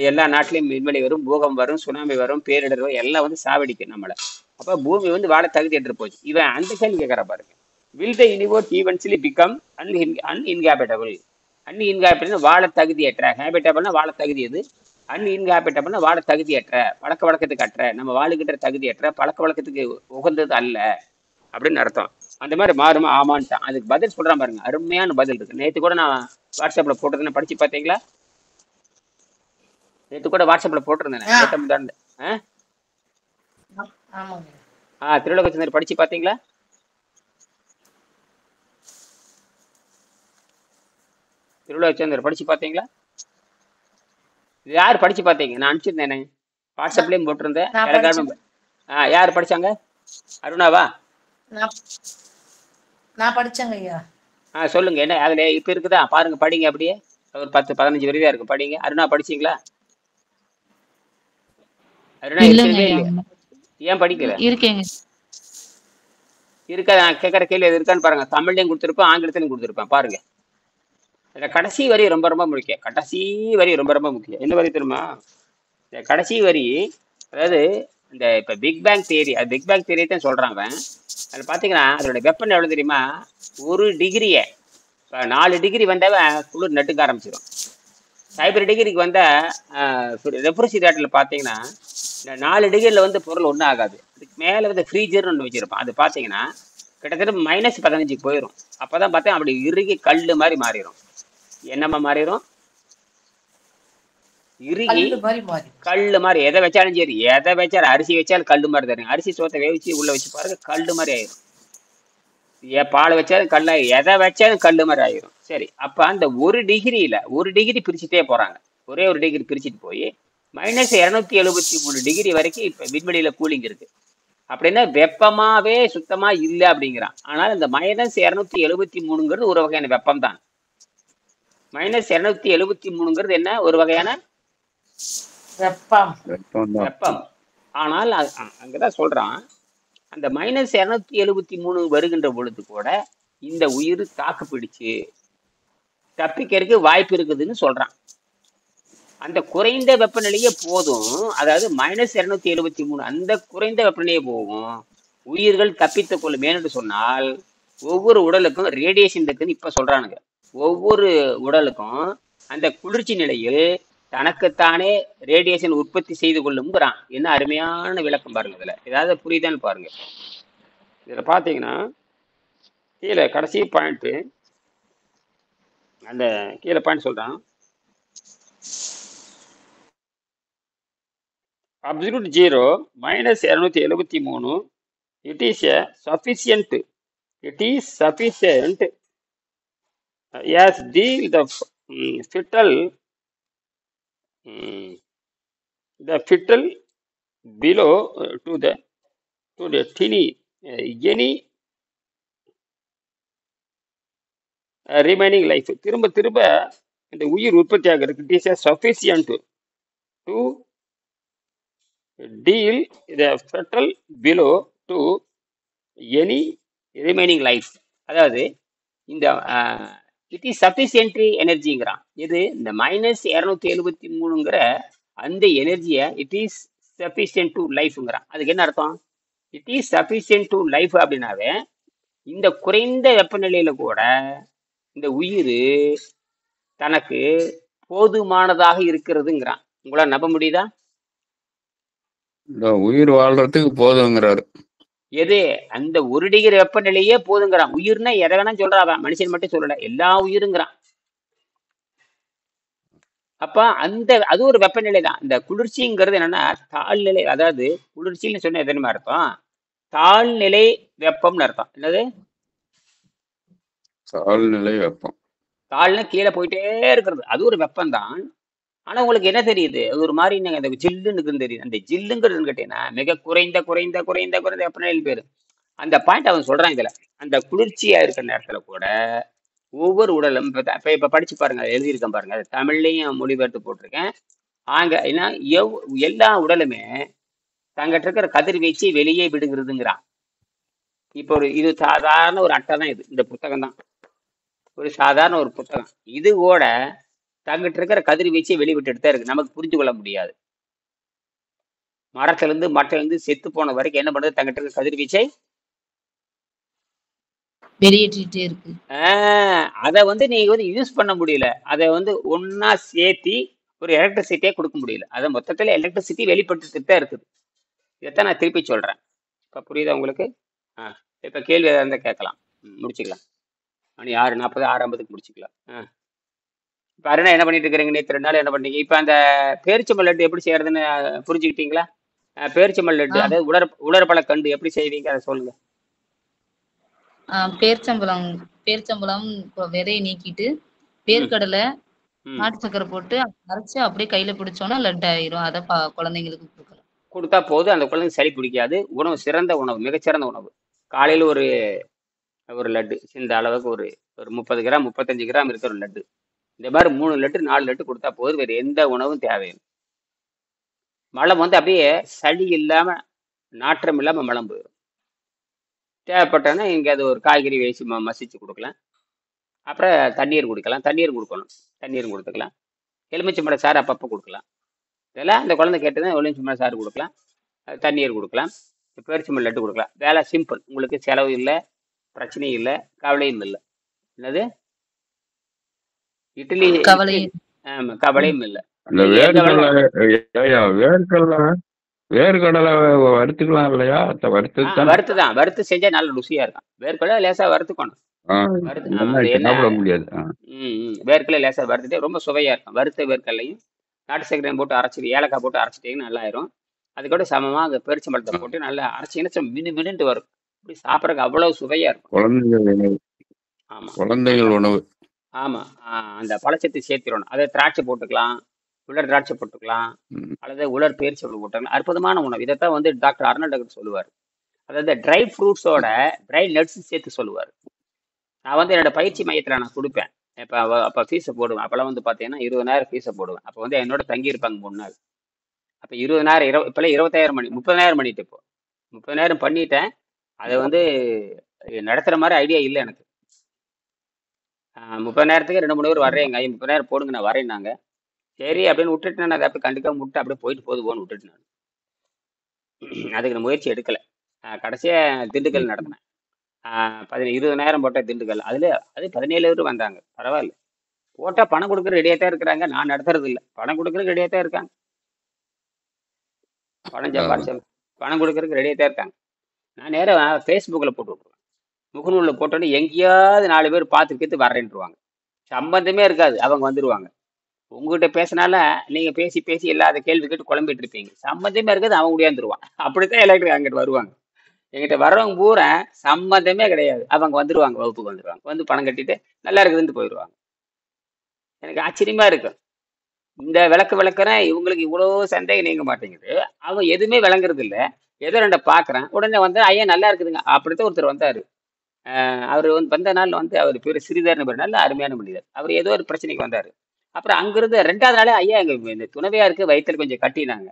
எல்லா நாட்டிலையும் விண்வெளி வரும், பூகம் வரும், சுனாமி வரும், பேரிடர் வரும், எல்லாம் வந்து சாவடிக்கும் நம்மளை. அப்ப பூமி வந்து வாழ தகுதி என்று போச்சு. இவன் அந்த கேள்வி கேட்கற பாருங்க. Will the universe eventually become uninhabitable. Uninhabitable வாழ தகுதியற்ற. ஹேபிட்டபிள்னா வாழ தகுதி. எது? அன்இன்ஹேபிட்டபிள்னா வாழ தகுதியற்ற, பழக்க வழக்கத்துக்கு அற்ற, நம்ம வாழுகின்ற தகுதியற்ற, பழக்க வழக்கத்துக்கு உகந்தது அல்ல அப்படின்னு அர்த்தம். அந்த மாதிரி மாறுமா? ஆமான்ட்டான். அதுக்கு பதில் சொல்றான் பாருங்க, அருமையான பதில் இருக்கு. நேற்று கூட நான் வாட்ஸ்அப்ல போட்டிருந்தேன், படிச்சு பார்த்தீங்களா? நேற்று கூட வாட்ஸ்அப்ல போட்டிருந்தேன். திருலோகச்சந்தர் படிச்சு பார்த்தீங்களா? திருலோகச்சந்தர் படிச்சு பார்த்தீங்களா? இது யார் படிச்சு பார்த்தீங்க? நான் அனுப்பிச்சிருந்தேனே, வாட்ஸ்அப்லயும் போட்டிருந்தேன். யார் படிச்சாங்க? அருணாவா?
நான் படிச்சேங்க ஐயா.
சொல்லுங்க, என்ன அதுல இப்ப இருக்குதா பாருங்க, படிங்க. அப்படியே ஒரு 10-15 வரைதான் இருக்கு, படிங்க. அருணா படிச்சீங்களா? அருணா இருக்கவே இல்லையா? ஏன் படிக்கல? இருக்கா? நான் கேட்கற கேள்வி எது இருக்கான்னு பாருங்க. தமிழ்லையும் கொடுத்துருப்பேன், ஆங்கிலத்திலையும் கொடுத்துருப்பேன், பாருங்க. இந்த கடைசி வரி ரொம்ப ரொம்ப முக்கியம். கடைசி வரி ரொம்ப ரொம்ப முக்கியம். என்ன வரி தெரியுமா? இந்த கடைசி வரி, அதாவது இந்த இப்ப பிக் பேங் தியரி, அது பிக் பேங் தியரி தான் சொல்றாங்க. அதில் பார்த்தீங்கன்னா அதோட வெப்பம் எவ்வளோ தெரியுமா? 1 டிகிரியை இப்போ 4 டிகிரி வந்தால் குளிர் நட்டுக்க ஆரம்பிச்சிடும். சைபர் டிகிரிக்கு வந்தால் ரெஃப்ரிஜிரேட்டரில் பார்த்தீங்கன்னா இந்த 4 டிகிரியில் வந்து பொருள் ஒன்றும் ஆகாது. அதுக்கு மேலே வந்து ஃப்ரீஜர்னு ஒன்று வச்சுருப்பான். அது பார்த்தீங்கன்னா கிட்டத்தட்ட -15 போயிடும். அப்போ தான் பார்த்தா அப்படி இறுகி கல் மாதிரி மாறிடும். என்னம்மா மாறிடும்? இறுகி கல்லு மாதிரி. எதை வச்சாலும் சரி, எதை வச்சாலும், அரிசி வச்சாலும் கல்லு மாதிரி தருங்க. அரிசி சோத்தை வேவிச்சு உள்ள வச்சு பாருங்க, கல்லு மாதிரி ஆயிரும். பால் வச்சாலும் கல்லாயிரும், எதை வச்சாலும் கல்லு மாதிரி ஆயிரும். சரி, அப்ப அந்த 1 டிகிரியில 1 டிகிரி பிரிச்சுட்டே போறாங்க. ஒரே 1 டிகிரி பிரிச்சுட்டு போய் -273 டிகிரி வரைக்கும் இப்ப விண்வெளியில கூலிங் இருக்கு. அப்படின்னா வெப்பமாவே சுத்தமா இல்லை அப்படிங்கிறான். ஆனால் இந்த -273ங்கிறது ஒரு வகையான வெப்பம் தான். -273ங்கிறது என்ன? ஒரு வகையான வெப்பம். ஆனால் அங்கதான் சொல்றான், அந்த -273 வருகின்ற பொழுது கூட இந்த உயிர் தாக்கு பிடிச்சு தப்பிக்கிறதுக்கு வாய்ப்பு இருக்குதுன்னு சொல்றான். அந்த குறைந்த வெப்பநிலையே போதும். அதாவது -273 அந்த குறைந்த வெப்பநிலையே போகும், உயிர்கள் தப்பித்துக் கொள்ளும். ஏன்னு சொன்னால் ஒவ்வொரு உடலுக்கும் ரேடியேஷன் இருக்குன்னு இப்ப சொல்றானுங்க. ஒவ்வொரு உடலுக்கும் அந்த குளிர்ச்சி நிலையில் தனக்குத்தானே ரேடியேஷன் உற்பத்தி செய்து கொள்ளும்ங்கிறான். என்ன அருமையான விளக்கம் பாருங்க. இதுல ஏதாவது புரியுதான்னு பாருங்க. இதுல பாத்தீங்கன்னா கீழே கடைசி பாயிண்ட், அந்த கீழே பாயிண்ட் சொல்றான், absolute zero -273 it is sufficient as deal the fetal Mm. The fetal below to the tiny any remaining life. திரும்ப திரும்ப இந்த உயிர் உற்பத்தி ஆகிறதுக்கு it is a sufficient to deal the fetal below to any remaining life. அதாவது இந்த இட் இஸ் சஃபிஷியன்ட்ரி எனர்ஜிங்கிறான். இது இந்த -273ங்கிற அந்த எனர்ஜியை இட் இஸ் சஃபிஷியன்ட் டு லைஃப்ங்கிறான். அதுக்கு என்ன அர்த்தம்? It is sufficient to life அப்படின்னாவே இந்த குறைந்த வெப்பநிலையில கூட இந்த உயிர் தனக்கு போதுமானதாக இருக்கிறதுங்கிறான். உங்களால் நம்ப முடியுதா?
இந்த உயிர் வாழ்றதுக்கு போதுங்கிறாரு.
எது? அந்த 1 டிகிரி வெப்பநிலையே போதுங்கிறான். உயிர்னா எதை வேணா சொல்றான், மனுஷன் மட்டும் சொல்லல, எல்லா உயிருங்கிறான். அப்ப அது ஒரு வெப்பநிலை தான். இந்த குளிர்ச்சிங்கிறது என்னன்னா தாழ்நிலை, அதாவது குளிர்ச்சின்னு சொன்ன எதுன்னு அர்த்தம் தாழ்நிலை வெப்பம்னு அர்த்தம். என்னது?
தாழ்நிலை வெப்பம்.
தாழ்னா கீழே போயிட்டே இருக்கிறது, அது ஒரு வெப்பம் தான். ஆனா உங்களுக்கு என்ன தெரியுது? அது ஒரு மாதிரி அந்த ஜில்லுன்னு தெரியுது. அந்த ஜில்லுங்கிறதுன்னு கேட்டீங்கன்னா மிக குறைந்த குறைந்த குறைந்த குறைந்த வெப்பநிலை பேரு. அந்த பாயிண்ட் அவன் சொல்றான். இதுல அந்த குளிர்ச்சியா இருக்கிற நேரத்துல கூட ஒவ்வொரு உடலும் இப்ப படிச்சு பாருங்க, எழுதியிருக்கேன் பாருங்க, அது தமிழ்லையும் மொழிபெயர்த்து போட்டிருக்கேன். ஏன்னா எல்லா உடலுமே தங்கிட்ட இருக்கிற கதிர்வீச்சு வெளியே விடுகிறதுங்கிறான். இப்போ இது சாதாரண ஒரு அட்டை தான், இது இந்த புத்தகம் தான் ஒரு சாதாரண ஒரு புத்தகம். இது கூட தங்கிட்ட இருக்கிற கதிர்வீச்சை வெளிவிட்டுட்டு தான் இருக்கு. நமக்கு புரிஞ்சு கொள்ள முடியாது. மரத்திலிருந்து செத்து போன வரைக்கும் என்ன பண்ணுது? தங்கிட்ட இருக்கிற கதிர்வீச்சை
வெளியேற்றிட்டே இருக்கு.
அதை நீங்க யூஸ் பண்ண முடியல. அதை ஒன்னா சேர்த்தி ஒரு எலக்ட்ரிசிட்டியே கொடுக்க முடியல. அதை மொத்தத்துல எலக்ட்ரிசிட்டி வெளிப்பட்டுட்டு தான் இருக்குது. இதைத்தான் நான் திருப்பி சொல்றேன். இப்ப புரியுதா உங்களுக்கு? இப்ப கேள்வி எதாவது இருந்தா கேட்கலாம், முடிச்சுக்கலாம். மணி 6:40 6:50 முடிச்சுக்கலாம். இப்ப அருணா என்ன பண்ணிட்டு இருக்கிறீங்க? நேற்று 2 நாள் என்ன பண்ணீங்க? இப்ப அந்த பேரிச்சம்பழம் லட்டு எப்படி செய்யறதுன்னு புரிஞ்சுக்கிட்டீங்களா? பேரிச்சம்பழம் லட்டு, அதாவது உலர்பழ கண்டு எப்படி செய்வீங்க அதை சொல்லுங்க.
பேரிச்சம்பழம் விதையை நீக்கிட்டு வேர்க்கடலை நாட்டு சக்கரை போட்டு அரைச்சு அப்படியே கையில பிடிச்சோன்னா லட்டு ஆயிரும். அதை குழந்தைங்களுக்கு
கொடுத்தா போதும். அந்த குழந்தைங்க சளி பிடிக்காது. உணவு சிறந்த உணவு, மிகச்சிறந்த உணவு. காலையில ஒரு லட்டு இந்த அளவுக்கு ஒரு 30 கிராம் 35 கிராம் இருக்கிற ஒரு லட்டு, இந்த மாதிரி 3 லட்டு 4 லட்டு கொடுத்தா போதும். வேறு எந்த உணவும் தேவையில்லை. மலம் அப்படியே சளி இல்லாம நாற்றம் இல்லாம மலம் போயிடும். தேவைப்பட்டோன்னா இங்கே அது ஒரு காய்கறி வேசி மசிச்சு கொடுக்கலாம். அப்புறம் தண்ணீர் குடிக்கலாம், தண்ணீர் கொடுக்கணும், தண்ணீரும் கொடுத்துக்கலாம். எலுமிச்சம்பழம் சாறு அப்பப்போ கொடுக்கலாம். இதெல்லாம் அந்த குழந்தை கேட்டதுன்னா எலுமிச்சம்பழம் சாறு கொடுக்கலாம், தண்ணீர் கொடுக்கலாம், பேரிச்சம்பழம் லட்டு கொடுக்கலாம். வேலை சிம்பிள். உங்களுக்கு செலவு இல்லை, பிரச்சனையும் இல்லை, கவலையும் இல்லை. என்னது? இட்லி கவலையும் இல்லை.
வேர்க்கடலை வறுத்துக்கலாம் இல்லையா?
வறுத்து செஞ்சா நல்ல ருசியா இருக்கும். வேர்க்கடலை லேசா வறுத்துக்கணும். வேர்க்கடலை லேசா வறுத்துட்டு ரொம்ப சுவையா இருக்கும். வறுத்த வேர்க்கடலையும் நாட்டு சக்கரையும் போட்டு அரைச்சிட்டு ஏலக்காய் போட்டு அரைச்சிட்டீங்கன்னா நல்லா ஆயிரும். அது கூட சமமா அந்த பேரிச்சம்பழத்தை போட்டு நல்லா அரைச்சிங்கன்னா மினுமினுட்டு வரும். இப்படி சாப்பிட்றதுக்கு அவ்வளவு சுவையா இருக்கும். ஆமா,
குழந்தைகள் உணவு.
ஆமா, அந்த பழச்சத்தை சேர்த்திடணும். அதை திராட்சை போட்டுக்கலாம், உலர் திராட்சை போட்டுக்கலாம், அல்லது உலர் பேரிச்சம்பழம் போட்டுக்கலாம். அற்புதமான உணவு. இதைத்தான் டாக்டர் அர்னால்ட் சொல்லுவார். அதாவது ட்ரை ஃப்ரூட்ஸோட ட்ரை நட்ஸ் சேர்த்து சொல்லுவார். நான் என்னோட பயிற்சி மையத்தில் நான் கொடுப்பேன். அப்போ ஃபீஸை போடுவேன். அப்போல்லாம் பார்த்தீங்கன்னா 20,000 ஃபீஸை போடுவேன். அப்போ என்னோட தங்கியிருப்பாங்க 3 நாள். அப்போ 20,000 இப்போல்லாம் 20,000 பண்ணி 30,000 பண்ணிட்டு இப்போ 30,000 பண்ணிட்டேன். அதை நடத்துகிற மாதிரி ஐடியா இல்லை எனக்கு. 30,000க்கு 2-3 பேர் வர்றேங்க, 30,000 போடுங்க, நான் வரேன்னாங்க. சரி அப்படின்னு விட்டுட்டு நான் அதை அப்படி கண்டிப்பாக விட்டு அப்படியே போயிட்டு போன்னு விட்டுட்டு நான் அதுக்கு நான் முயற்சி எடுக்கலை. கடைசியாக திண்டுக்கல் நடத்தினேன். 20,000 போட்ட திண்டுக்கல். அது 17 பேர் வந்தாங்க. பரவாயில்ல, போட்டால் பணம் கொடுக்குற ரெடியாக தான் இருக்கிறாங்க. நான் நடத்துறது இல்லை, பணம் கொடுக்குறதுக்கு ரெடியாக தான் இருக்காங்க. பணம் கொடுக்குறதுக்கு ரெடியாக தான் இருக்காங்க. நான் நேராக ஃபேஸ்புக்கில் போட்டு விட்ருவேன். முகநூலில் போட்டோன்னே எங்கேயாவது 4 பேர் பார்த்துக்கிட்டு வரேன்ட்டுருவாங்க. சம்பந்தமே இருக்காது, அவங்க வந்துடுவாங்க. உங்ககிட்ட பேசினால நீங்கள் பேசி பேசி இல்லாத கேள்வி கேட்டு குழம்பிட்டு இருப்பீங்க. சம்மந்தமே இருக்காது, அவன் முடியாந்துருவான். அப்படித்தான் எல்லாருக்கும் அங்கிட்டு வருவாங்க. எங்கிட்ட வர்றவங்க பூரா சம்மந்தமே கிடையாது, அவங்க வந்துடுவாங்க, வகுப்புக்கு வந்துடுவாங்க. பணம் கட்டிட்டு நல்லா இருக்குதுன்ட்டு போயிடுவாங்க. எனக்கு ஆச்சரியமா இருக்கும். இந்த விளக்கு விளக்குறேன் இவங்களுக்கு இவ்வளவு சந்தேகம் நீங்க மாட்டேங்குது. அவன் எதுவுமே விளங்குறது இல்ல. ஏதோ ரெண்ட பாக்குறேன். உடனே வந்து ஐயா நல்லா இருக்குதுங்க. அப்படித்தான் ஒருத்தர் வந்தாரு. அவர் வந்து வந்த நாள் வந்து அவர் பேரு ஸ்ரீதர்னு பேரு. நல்ல அருமையான மனிதர். அவர் ஏதோ ஒரு பிரச்சனைக்கு வந்தாரு. அப்புறம் அங்கிருந்து 2வது நாளே ஐயா எங்க இந்த துணைவியாருக்கு வயித்துல கொஞ்சம் கட்டினாங்க.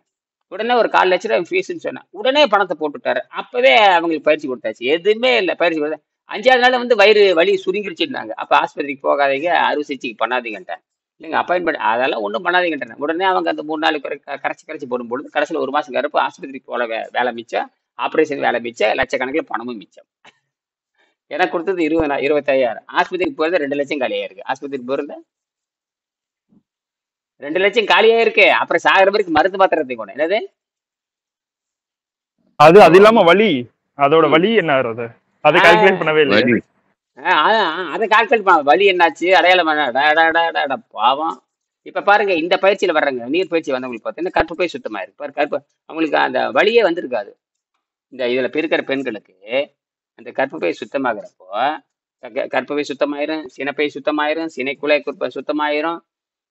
உடனே ஒரு 4 லட்ச ரூபாய் ஃபீஸ்ன்னு சொன்னேன். உடனே பணத்தை போட்டுட்டாரு. அப்பவே அவங்களுக்கு பயிற்சி கொடுத்தாச்சு. எதுவுமே இல்ல பயிற்சி கொடுத்தா 5வது நாள் வந்து வயிறு வலி சுருங்கிருச்சுன்னாங்க. அப்ப ஆஸ்பத்திரிக்கு போகாதீங்க, அறுவை சிகிச்சைக்கு பண்ணாதீங்கன்ட்டேன். இல்லைங்க அப்பாயின்மெண்ட் அதெல்லாம் ஒன்றும் பண்ணாதீங்கன்றேன். உடனே அவங்க அந்த 3 நாளைக்கு கரைச்சி கரைச்சி போடும்பொழுது கடைசியில் 1 மாசம் கருப்பு ஆஸ்பத்திரிக்கு போல வேலை மிச்சம், ஆப்ரேஷன் வேலை மிச்சம், லட்சக்கணக்கில் பணமும் மிச்சம். எனக்கு கொடுத்தது 25,000. ஆஸ்பத்திரிக்கு போறது 2 லட்சம் காலியா இருக்கு. ஆஸ்பத்திரிக்கு போறது 2 லட்சம் காலியா இருக்கு. அப்புறம் சாகிற வரைக்கும் மருந்து மாத்திரத்தை கொண்டு என்னது
அது இல்லாம வலி, அதோட வலி என்ன ஆகுறது அதை கால்குலேட் பண்ணவே இல்லை.
வலி
அதை கால்குலேட் பண்ண வலி என்னாச்சு அடையாளம் பாவம். இப்ப பாருங்க இந்த பயிற்சியில வர்றாங்க நீர் பயிற்சி வந்தவங்களுக்கு பார்த்தீங்கன்னா கற்பப்பை சுத்தமாயிருக்கு. கற்ப அவங்களுக்கு அந்த வலியே வந்திருக்காது. இந்த இதுல இருக்கிற பெண்களுக்கு அந்த கற்பப்பை சுத்தமாகிறப்போ கற்பப்பை சுத்தமாயிரும், சினைப்பை சுத்தமாயிரும், சினைக்குழாய் சுத்தமாயிரும்,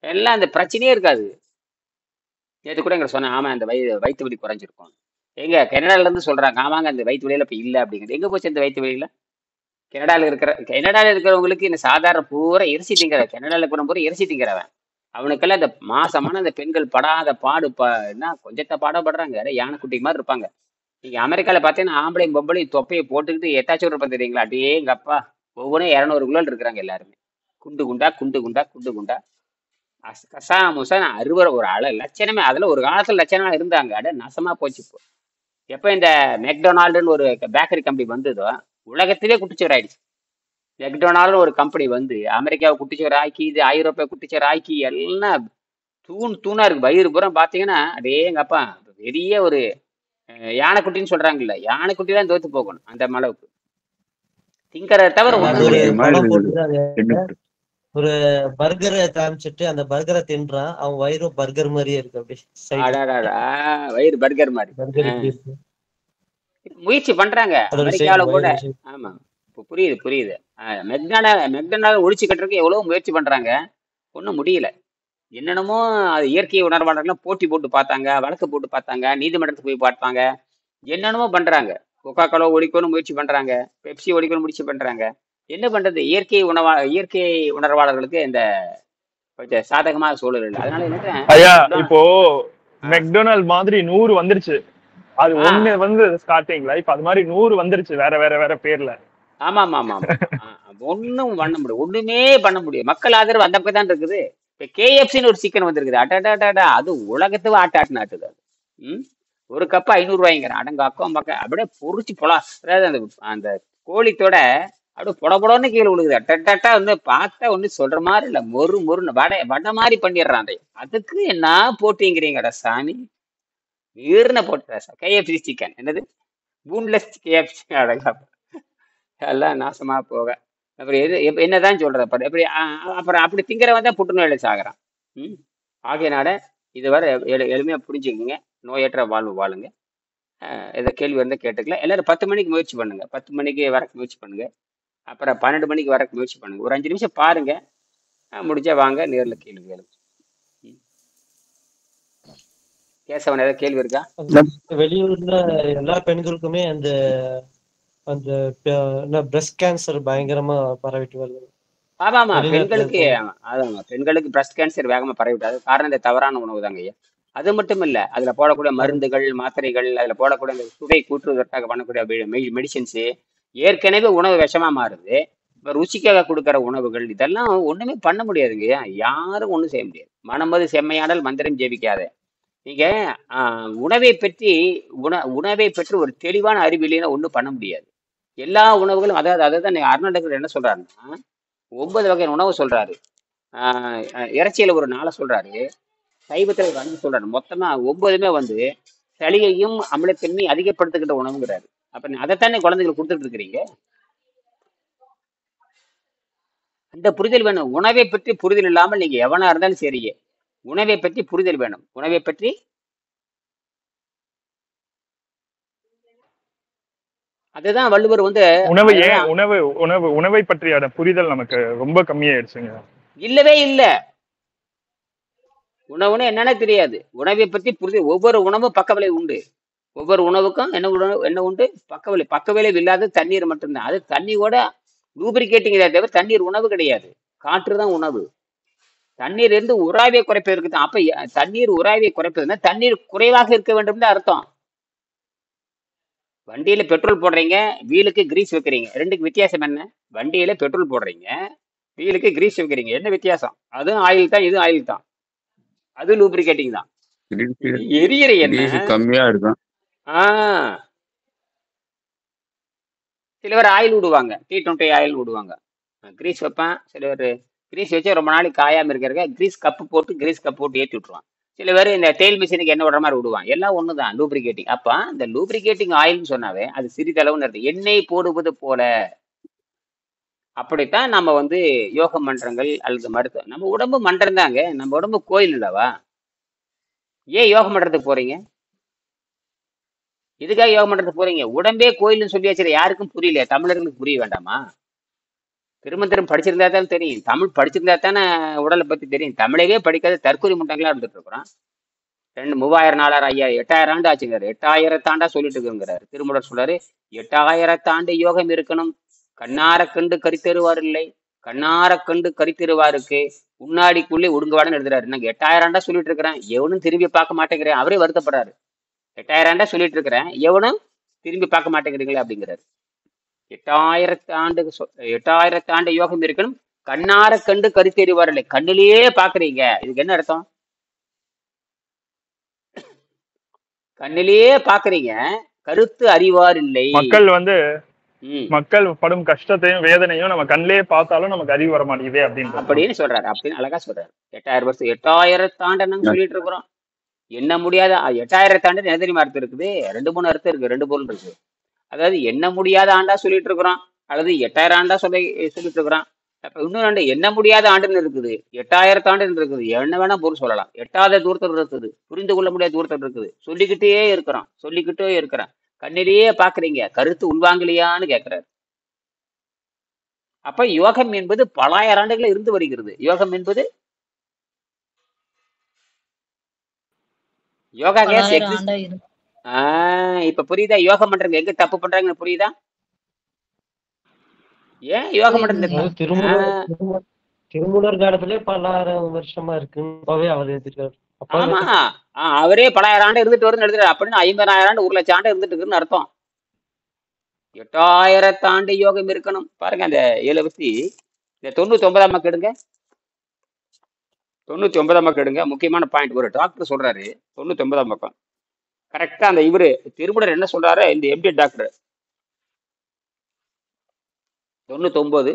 எல்லாம் அந்த பிரச்சனையே இருக்காது. நேற்று கூட எங்க சொன்னேன், ஆமா அந்த வயிற்று வலி குறைஞ்சிருக்கும். எங்க கனடால இருந்து சொல்றாங்க, ஆமாங்க அந்த வயிற்று வலியில இப்ப இல்ல அப்படிங்கிறது. எங்க போச்சு அந்த வயிற்று வலியில? கனடால இருக்கிறவங்களுக்கு இந்த சாதாரண பூரா இறைச்சி திங்கிற, கனடால இருக்கிற பூரா இறைச்சி திங்கிறவன் அவனுக்கெல்லாம் இந்த மாசமான அந்த பெண்கள் படாத பாடு என்ன கொஞ்சத்தை பாடப்படுறாங்க. யானைக்குட்டி மாதிரி இருப்பாங்க. நீங்க அமெரிக்கால பாத்தீங்கன்னா ஆம்பளையும் பொம்பளையும் தொப்பையை போட்டுக்கிட்டு எட்டாச்சும் இருப்பேன் தெரியுங்களா? அப்படியே எங்க அப்பா ஒவ்வொன்றும் 200 கிலோ இருக்கிறாங்க எல்லாருமே. குண்டு குண்டா குண்டு குண்டா குண்டு குண்டா கசா முசா அறுவரை ஒரு லட்சணமே. அதுல ஒரு காலத்துல லட்சணமா இருந்தாங்க. நசமா போச்சு. இப்போ எப்ப இந்த மெக்டொனால்டுன்னு ஒரு பேக்கரி கம்பெனி வந்ததோ உலகத்திலே குட்டிச்சவர் ஆயிடுச்சு. மெக்டொனால்டுன்னு ஒரு கம்பெனி வந்து அமெரிக்காவை குட்டிச்சவர் ஆக்கி, இது ஐரோப்பா குட்டிச்சவர் ஆக்கி, எல்லாம் தூணா இருக்கு. வயிறு புறம் பாத்தீங்கன்னா அதே எங்க அப்பா பெரிய ஒரு யானைக்குட்டின்னு சொல்றாங்கல்ல, யானைக்குட்டி தான் தோத்து போகணும் அந்த அளவுக்கு திங்கிறத தவிர
ஒரு பர்கரை காமிச்சிட்டு அந்த பர்கரை தின்றான், அவன் வயிறும் பர்கர் மாதிரியே இருக்கு. அப்படியே
வயிறு பர்கர் மாதிரி முயற்சி பண்றாங்க அமெரிக்காவில கூட. ஆமா புரியுது. மெக்டொனால்டு ஒழிச்சு கட்டுறதுக்கு எவ்வளவு முயற்சி பண்றாங்க, ஒன்றும் முடியல. என்னென்னமோ அது இயற்கை உணர்வாளர்கள் போட்டி போட்டு பார்த்தாங்க, வழக்கு போட்டு பார்த்தாங்க, நீதிமன்றத்துக்கு போய் பார்ப்பாங்க, என்னென்னமோ பண்றாங்க. கொக்கா கோலா ஒழிக்கணும்னு முயற்சி பண்றாங்க, பெப்சி ஒழிக்கணும் முயற்சி பண்றாங்க. என்ன பண்றது? இயற்கை உணர்வாளர்களுக்கு இந்த கொஞ்சம் சாதகமான சூழல் இல்லை. அதனால என்ன
ஐயா இப்போ மெக்டொனால்ட் மாதிரி 100 வந்துருச்சு. அது ஒண்ணு வந்து ஸ்டார்டிங்ல, இப்ப அது மாதிரி 100 வந்துருச்சு வேற வேற வேற பேர்ல.
ஆமா ஆமா ஆமா ஒண்ணும் பண்ண முடியும், ஒண்ணுமே பண்ண முடியும். மக்கள் ஆதரவு அந்த பக்கம் தான் இருக்குது. இப்ப KFCன்னு ஒரு சிக்கன் வந்திருக்குது. அட்டாடாடா அது உலகத்துவ ஆட்டாட்டுது. அது ஒரு கப்பு 500 ரூபாய்ங்கிறான். அடங்க அக்கம் பக்கம் அப்படியே பொறிச்சு பொலா. அதாவது அந்த கோழித்தோட அப்படியே பொடபொடன்னு கீழே விழுகுது. அட்டா வந்து பார்த்தா ஒண்ணு சொல்ற மாதிரி இல்ல, மொறுன்னு வடை மாதிரி பண்ணிடுறான். அதுக்கு என்ன போட்டிங்கிறீங்கடா சாமி, நீர்ன போட்டு KFC சிக்கன் என்னது பூன்லெஸ் KFC அடங்கா எல்லாம் நாசமா போக. அப்புறம் என்னதான் சொல்றது? எப்படி அப்புறம் அப்படி திங்கிறவன் தான் புற்றுநோயில சாகுறான். ஆகையனால இதுவரை எளிமையா புரிஞ்சுக்குங்க. நோயற்ற வாழ்வு வாழுங்க. ஏதோ கேள்வி இருந்தால் கேட்டுக்கலாம். எல்லாரும் 10 மணிக்கு முயற்சி பண்ணுங்க. 10 மணிக்கு வரக்கு முயற்சி பண்ணுங்க. அப்புறம் 12 மணிக்கு வரக்கு முயற்சி பண்ணுங்க. ஒரு 5 நிமிஷம் பாருங்க. முடிஞ்சா வாங்க நேர்ல கேள்வி கேளுங்க. கேசவன் ஏதாவது கேள்வி இருக்கா?
வெளியூர்ல எல்லா பெண்களுக்குமே அந்த பிரஸ்ட் கேன்சர் பயங்கரமா பரவிட்டு வருது.
ஆமா பெண்களுக்கு பிரஸ்ட் கேன்சர் வேகமா பரவிட்டு. அது காரணம் இந்த தவறான உணவு தாங்க ஐயா. அது மட்டும் இல்ல, அதுல போடக்கூடிய மருந்துகள், மாத்திரைகள், அதுல போடக்கூடிய அந்த சுவை கூட்டுவதற்காக பண்ணக்கூடிய மெடிசின்ஸ், ஏற்கனவே உணவு விஷமா மாறுது. இப்ப ருசிக்காக கொடுக்குற உணவுகள், இதெல்லாம் ஒண்ணுமே பண்ண முடியாதுங்க. யாரும் ஒண்ணும் செய்ய முடியாது. மனமது செம்மையானால் மந்திரம் ஜெபிக்காத. நீங்க உணவை பற்றி ஒரு தெளிவான அறிவியலையும் ஒண்ணும் பண்ண முடியாது. எல்லா உணவுகளும் அதான் அருணாடகர் என்ன சொல்றாருன்னா 9 வகை உணவு சொல்றாரு. இறைச்சியில ஒரு 4 சொல்றாரு, சைவத்துல ஒரு 5 சொல்றாரு. மொத்தமா 9மே வந்து சளியையும் அமிலத்தன்மை அதிகப்படுத்துகின்ற உணவுங்கிறாரு. அப்ப அதைத்தானே குழந்தைகளுக்கு கொடுத்துட்டு இருக்கிறீங்க. அந்த புரிதல் வேணும். உணவை பற்றி புரிதல் இல்லாமல் நீங்க எவனா இருந்தாலும் சரியே, உணவை பற்றி புரிதல் வேணும். உணவை பற்றி அதுதான் வள்ளுவர் வந்து
உணவை பற்றியான புரிதல் நமக்கு ரொம்ப கம்மியாயிடுச்சுங்க.
இல்லவே இல்ல. உணவுன்னு என்னன்னே தெரியாது. உணவை பத்தி புரிஞ்சு ஒவ்வொரு உணவும் பக்க விளைவு உண்டு. ஒவ்வொரு உணவுக்கும் என்ன உணவு என்ன உண்டு? பக்க விளைவு இல்லாத தண்ணீர் மட்டும்தான். அது தண்ணியோட லூப்ரிகேட்டிங் தவிர தண்ணீர் உணவு கிடையாது. காற்று தான் உணவு. தண்ணீர் இருந்து உராய்வை குறைப்பதற்கு தான். அப்ப தண்ணீர் உராய்வை குறைப்பதுன்னா தண்ணீர் குறைவாக இருக்க வேண்டும் தான் அர்த்தம். வண்டியில பெட்ரோல் போடுறீங்க, வீலுக்கு கிரீஸ் வைக்கிறீங்க. ரெண்டுக்கு வித்தியாசம் என்ன? வண்டியில பெட்ரோல் போடுறீங்க, வீலுக்கு கிரீஸ் வைக்கிறீங்க. என்ன வித்தியாசம்? அதுவும் ஆயில் தான், இதுவும் ஆயில் தான். அது லூப்ரிகேட்டிங் தான். எரியற என்ன
கம்மியா இருக்கும்.
சில பேர் ஆயில் விடுவாங்க, T20 ஆயில் விடுவாங்க. கிரீஸ் வைப்பேன். சில பேர் கிரீஸ் வச்சு ரொம்ப நாளைக்கு காயாம இருக்கிறக்க கிரீஸ் கப்பு போட்டு ஏற்றி விட்டுருவான். சில பேர் இந்த தேயில் மிஷினுக்கு எண்ணெய் விடுற மாதிரி விடுவான். எல்லாம் ஒண்ணுதான், லூப்ரிகேட்டிங். அப்ப இந்த லூப்ரிகேட்டிங் ஆயில்னு சொன்னாவே அது சிறிதளவுன்னு இருக்கு. எண்ணெய் போடுவது போல. அப்படித்தான் நம்ம யோக மன்றங்கள் அல்லது மருத்துவம். நம்ம உடம்பு மன்றம் தாங்க. நம்ம உடம்பு கோயில் இல்லவா? ஏன் யோக மன்றத்துக்கு போறீங்க? இதுக்காக யோக மன்றத்துக்கு போறீங்க? உடம்பே கோயில்னு சொல்லியாச்சு. யாருக்கும் புரியல. தமிழர்களுக்கு புரிய வேண்டாமா? திரும்ப படிச்சிருந்தா தானே தெரியும். தமிழ் படிச்சிருந்தா தானே உடலை பத்தி தெரியும். தமிழவே படிக்காத தற்கொலை முண்டங்களா இருந்துட்டு இருக்கிறோம். 3000 4000 5000 8000 ஆண்டு ஆச்சுங்கிறாரு. 8000 ஆண்டா சொல்லிட்டு இருக்குங்கிறாரு. திருமூலர் சொல்றாரு, 8000 ஆண்டு யோகம் இருக்கணும். கண்ணார கண்டு கரித்தருவார் இல்லை. கண்ணார கண்டு கரித்தருவாருக்கு உண்ணாடிக்குள்ளே ஒடுங்குவாடுன்னு எழுதுறாரு. நாங்க 8000 ஆண்டா சொல்லிட்டு இருக்கிறேன், எவனும் திரும்பி பார்க்க மாட்டேங்கிறேன். அவரே வருத்தப்படுறாரு. 8000 ஆண்டா சொல்லிட்டு இருக்கிறேன், எவனும் திரும்பி பார்க்க மாட்டேங்கிறீங்களே அப்படிங்கிறாரு. 8000 ஆண்டு யோகம் இருக்கணும். கண்ணார கண்டு கருத்தெறிவார் இல்லை. கண்ணிலேயே பாக்குறீங்க. இதுக்கு என்ன அர்த்தம்? கண்ணிலேயே பாக்குறீங்க, கருத்து அறிவார் இல்லை.
மக்கள் படும் கஷ்டத்தையும் வேதனையும் நம்ம கண்ணிலேயே பார்த்தாலும் நமக்கு அறிவு வர மாட்டேங்குது
அப்படின்னு சொல்றாரு. அப்படின்னு அழகா சொல்றாரு. 8000 வருஷம் 8000 ஆண்டு நாங்க சொல்லிட்டு இருக்கிறோம். என்ன முடியாத 8000 ஆண்டு என்ன தெரியுமா அர்த்தம் இருக்குது? 2-3 அர்த்தம் இருக்கு, 2 பொருள் இருக்கு. அதாவது என்ன முடியாத ஆண்டா சொல்லிட்டு இருக்கிறோம், அல்லது 8000 ஆண்டா சொல்லிட்டு இருக்கிறோம். அப்ப இன்னும் 2 என்ன முடியாத ஆண்டுன்னு இருக்குது, 8000 ஆண்டுன்னு இருக்குது. என்ன வேணா பொருள் சொல்லலாம். எட்டாத தூரத்தில் இருக்குது, புரிந்து கொள்ள முடியாத தூரத்தில் இருக்குது. சொல்லிக்கிட்டே இருக்கிறோம். கண்ணிலேயே பாக்குறீங்க, கருத்து உள்வாங்கலையான்னு கேட்கிறாரு. அப்ப யோகம் என்பது பல ஆயிரம் ஆண்டுகள் இருந்து வருகிறது. யோகம் என்பது யோகா கேஸ் இப்ப புரியுதா? யோகம் பண்றாங்க எங்க தப்பு பண்றாங்கன்னு புரியுதா? ஏன் யோகம் பண்றது?
திருமூலர் காலத்திலே 1000 வருஷமா இருக்குன்னு அவர் எழுதிட்டாரு.
ஆமா, அவரே 1000 ஆண்டு இருந்துட்டு வருதுன்னு எழுதுறாரு. அப்படின்னு 50,000 ஆண்டு 1 லட்சம் ஆண்டு இருந்துட்டு இருக்குன்னு அர்த்தம். 8000 ஆண்டு யோகம் இருக்கணும். பாருங்க, அந்த 99ஆம் எடுங்க. 99ஆம் எடுங்க. முக்கியமான பாயிண்ட். ஒரு டாக்டர் சொல்றாரு 99ஆம் பக்கம். கரெக்டா அந்த இவரு திருமூலர் என்ன சொல்றாரு, இந்த empty doctor 99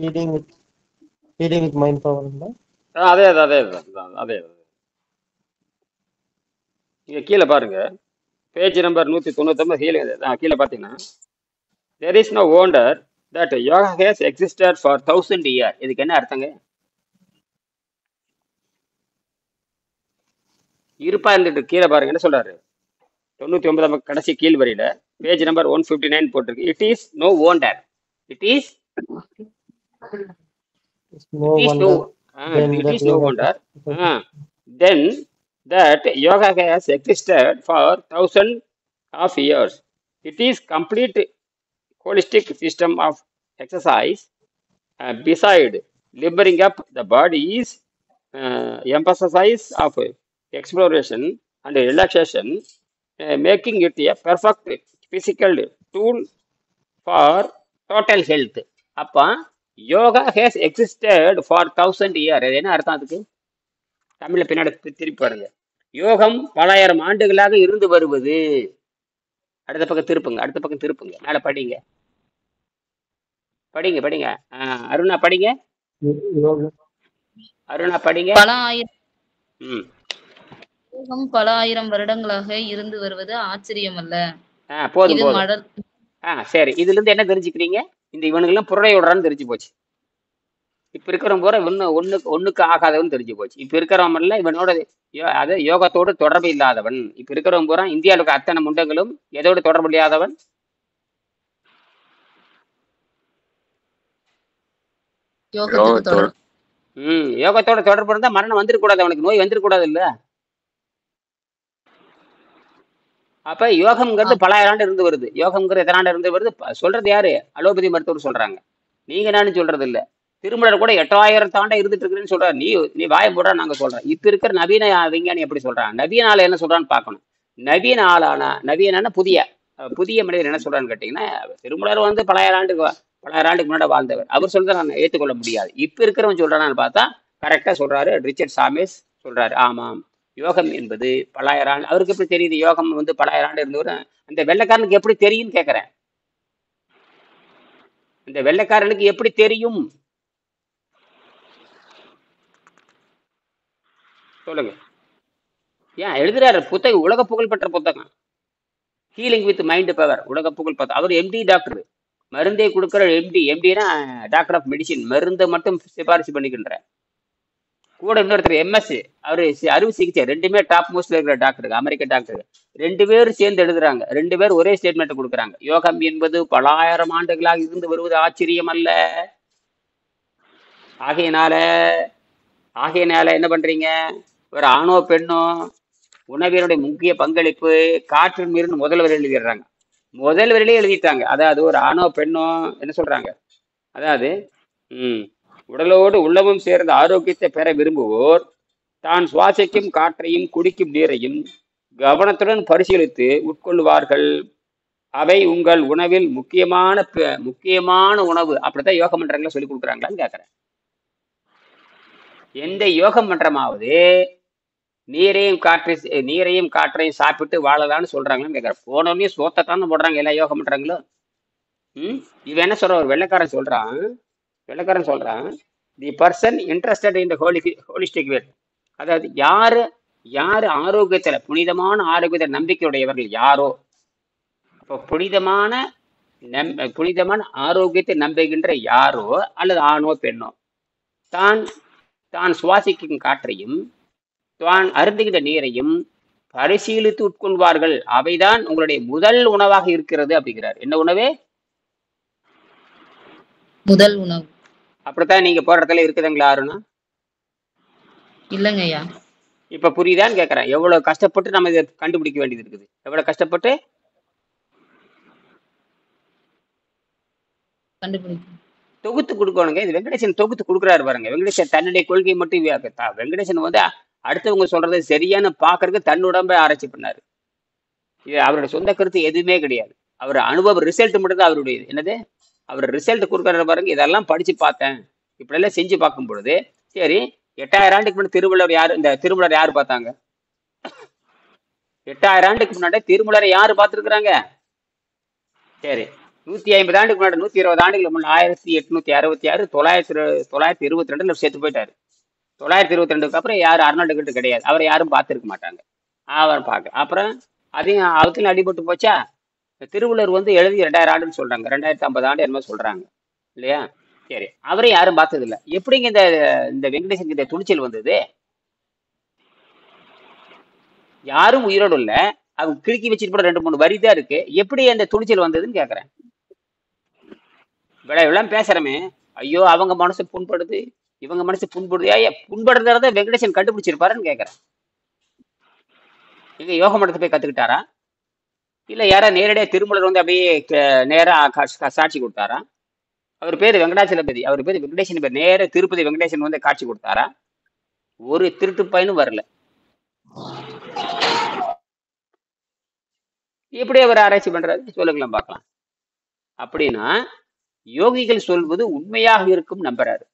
healing with mind power.
அதே நீங்க கீழே பாருங்க, பேஜ் நம்பர் 199. கீழே பார்த்தீங்கன்னா, there is no wonder that yoga has existed for 1000 years. இதுக்கு என்ன அர்த்தங்க? இருப்பா இருந்துட்டு கீழே பாருங்க என்ன சொல்றாரு. 99 கடைசி கீழ் வரியில பேஜ் நம்பர் 159 போட்டிருக்கு. It is no wonder. It is no wonder. Then that yoga has existed for 1000 of years. It is complete holistic system of exercise. Beside liberating up the body is emphasis of exploration and relaxation, making it a perfect physical tool for total health. அப்ப yoga has existed for 1000 years. என்ன அர்த்தம் அதுக்கு? தமிழ்ல பின்னாடி திருப்பி பாருங்க. யோகம் 1000 ஆண்டுகளாக இருந்து வருவது. அடுத்த பக்கம் திருப்புங்க. மேல படிங்க. அருணா படிங்க.
பல ஆயிரம் வருடங்களாக இருந்து வருவது ஆச்சரியம் அல்ல.
போதும். சரி, இதுல இருந்து என்ன தெரிஞ்சுக்கிறீங்க? இந்த இவனுக்கு எல்லாம் புறடை விடுறான்னு தெரிஞ்சு போச்சு. இப்ப இருக்கிறவன் பூரா ஒண்ணுக்கு ஆகாதவன் தெரிஞ்சு போச்சு. இப்ப இருக்கிறவன் எல்லாம் இவனோட அது யோகத்தோடு தொடர்பு இல்லாதவன். இப்ப இருக்கிறவன் பூரா இந்தியாவில் இருக்க அத்தனை முண்டங்களும் எதோடு தொடர்பு இல்லாதவன்?
யோகத்துக்கு தொடர்பு.
யோகத்தோட தொடர்பு இருந்தா மரணம் வந்துடக்கூடாது, அவனுக்கு நோய் வந்துடக்கூடாது இல்ல. அப்ப யோகம்ங்கிறது பலாயிரம் ஆண்டு இருந்து வருது. யோகம்ங்கிறது எத்தனை ஆண்டு இருந்து வருது? சொல்றது யாரு? அலோபதி மருத்துவர் சொல்றாங்க. நீங்க நானும் சொல்றது இல்ல. திருமலர் கூட 8000 ஆண்டா இருந்துட்டு இருக்குன்னு சொல்றாரு. நீ வாயை போடுறா, நாங்க சொல்றோம். இப்ப இருக்கிற நவீன விஞ்ஞானி எப்படி சொல்றான்? நவீன ஆள் என்ன சொல்றான்னு பார்க்கணும். நவீன நவீன புதிய மனிதர் என்ன சொல்றான்னு கேட்டீங்கன்னா, திருமலர் வந்து பலாயிரம் ஆண்டுக்கு முன்னாடி வாழ்ந்தவர். அவர் சொல்றதை நான் ஏற்றுக்கொள்ள முடியாது. இப்ப இருக்கிறவன் சொல்றான்னு பார்த்தா கரெக்டா சொல்றாரு. ரிச்சர்ட் சாமேஸ் சொல்றாரு, ஆமாம், யோகம் என்பது பலாயிரம் ஆண்டு. அவருக்கு எப்படி தெரியுது யோகம் வந்து பலாயிரம் ஆண்டு இருந்தவர்? அந்த வெள்ளைக்காரனுக்கு எப்படி தெரியும்னு கேட்கிறேன். இந்த வெள்ளைக்காரனுக்கு எப்படி தெரியும் சொல்லுங்க. ஏன் எழுதுறாரு புத்தகம், உலக புகழ்பெற்ற புத்தகம், ஹீலிங் வித் மைண்ட் பவர், உலக புகழ்பெற்ற. அவர் எம்டி டாக்டர், மருந்தை கொடுக்குற எம்டினா டாக்டர் ஆஃப் மெடிசின், மருந்தை மட்டும் சிபாரிசு பண்ணிக்கின்ற. கூட இன்னொருத்தர் எம்எஸ், அவரு அறுவை சிகிச்சை, ரெண்டுமே டாப் மோஸ்ட்ல இருக்கிற டாக்டர், அமெரிக்க டாக்டர். 2 பேரும் சேர்ந்து எழுதுறாங்க. 2 பேர் ஒரே ஸ்டேட்மெண்ட் கொடுக்குறாங்க. யோகம் என்பது பலாயிரம் ஆண்டுகளாக இருந்து வருவது ஆச்சரியம் அல்ல. ஆகையினால என்ன பண்றீங்க? ஒரு ஆணோ பெண்ணோ உணவினுடைய முக்கிய பங்களிப்பு காற்றின் மீது முதல்வர் எழுதிடுறாங்க. முதல்வரிலே எழுதிட்டாங்க. அதாவது ஒரு ஆணோ பெண்ணோ என்ன சொல்றாங்க, அதாவது உடலோடு உள்ளமும் சேர்ந்த ஆரோக்கியத்தை பெற விரும்புவோர் தான் சுவாசிக்கும் காற்றையும் குடிக்கும் நீரையும் கவனத்துடன் பரிசீலித்து உட்கொள்வார்கள். அவை உங்கள் உணவில் முக்கியமான உணவு. அப்படித்தான் யோக மன்றங்களை சொல்லி கொடுக்குறாங்களான்னு கேட்குறேன். எந்த யோக மன்றமாவது நீரையும் காற்றையும் சாப்பிட்டு வாழலான்னு சொல்றாங்களான்னு கேட்குறேன். போனோடனே சோத்தத்தானே போடுறாங்க எல்லா யோக மன்றங்களும். இவன் என்ன சொல்ற, ஒரு வெள்ளைக்காரன் சொல்றான், the person interested in the holistic where, அதாவது யாரு ஆரோக்கியத்துல, புனிதமான ஆரோக்கியத்தில் நம்பிக்கையுடையவர்கள் யாரோ, அப்போ புனிதமான ஆரோக்கியத்தை நம்புகின்ற யாரோ, அல்லது ஆணோ பெண்ணோ, தான் சுவாசிக்கும் காற்றையும் தான் அருந்துகின்ற நீரையும் பரிசீலித்து உட்கொள்வார்கள். அவைதான் உங்களுடைய முதல் உணவாக இருக்கிறது அப்படிங்கிறார். என்ன உணவு?
முதல் உணவு.
அப்படித்தான் நீங்க போற இடத்துல இருக்குதுங்களா யாருன்னா?
இல்லைங்க ஐயா.
இப்ப புரியுதான்னு கேட்கறேன். எவ்வளவு கஷ்டப்பட்டு நம்ம இதை கண்டுபிடிக்க வேண்டியது இருக்குது. எவ்வளவு கஷ்டப்பட்டு தொகுத்து கொடுக்கணுங்க. இது வெங்கடேசன் தொகுத்து கொடுக்குறாரு பாருங்க. வெங்கடேசன் தன்னுடைய கொள்கை மட்டும் வெங்கடேசன் வந்து அடுத்தவங்க சொல்றது சரியான பாக்குறதுக்கு தன் உடம்பை ஆராய்ச்சி பண்ணாரு. இது அவருடைய சொந்த கருத்து எதுவுமே கிடையாது. அவர் அனுபவ ரிசல்ட் மட்டும் தான் அவருடைய. என்னது, அவர் ரிசல்ட் கொடுக்குற பாருங்க. இதெல்லாம் படிச்சு பார்த்தேன், இப்படி எல்லாம் செஞ்சு பார்க்கும் பொழுது, சரி 8000 ஆண்டுக்கு முன்னாடி திருமலர் யாரு, இந்த திருமலர் யாரு பார்த்தாங்க? 8000 ஆண்டுக்கு முன்னாடி திருமலரை யாரு பார்த்துருக்குறாங்க? சரி 150 ஆண்டுக்கு முன்னாடி, 120 ஆண்டுகளுக்கு முன்னாடி 1866 922 சேர்த்து போயிட்டாரு. 922க்கு அப்புறம் யாரு அர்னால்டு கிட்ட கிடையாது. அவரை யாரும் பார்த்துருக்க மாட்டாங்க. அவர் பார்க்க அப்புறம் அதையும் அவத்துல அடிபட்டு போச்சா. திருவள்ளுவர் வந்து எழுதி 2000 ஆண்டுன்னு சொல்றாங்க, 2050 ஆண்டு என்னமோ சொல்றாங்க இல்லையா? சரி, அவரையும் யாரும் பார்த்தது இல்லை. எப்படிங்க இந்த வெங்கடேசன் இந்த துணிச்சல் வந்தது? யாரும் உயிரோடு இல்ல, அவங்க கிறுக்கி வச்சுட்டு கூட 2-3 வரி தான் இருக்கு. எப்படி அந்த துணிச்சல் வந்ததுன்னு கேட்கறேன். விளையெல்லாம் பேசுறமே, ஐயோ அவங்க மனசு புண்படுது, இவங்க மனசு புண்படுது. ஐயா, புண்படுறத வெங்கடேசன் கண்டுபிடிச்சிருப்பாருன்னு கேட்கறேன். இங்க யோக மண்டலத்தை போய் கத்துக்கிட்டாரா, இல்ல யாரா நேரடியா திருமலர் வந்து அப்படியே நேரா சாட்சி கொடுத்தாரா? அவர் பேரு வெங்கடாச்சலபதி, அவர் பேரு வெங்கடேசன் பேர். நேர திருப்பதி வெங்கடேசன் வந்து காட்சி கொடுத்தாரா? ஒரு திருட்டு பயனும் வரல. எப்படி அவர் ஆராய்ச்சி பண்றாரு சொல்லுங்களேன் பார்க்கலாம். அப்படின்னா யோகிகள் சொல்வது உண்மையாக இருக்கும் நம்புறாரு.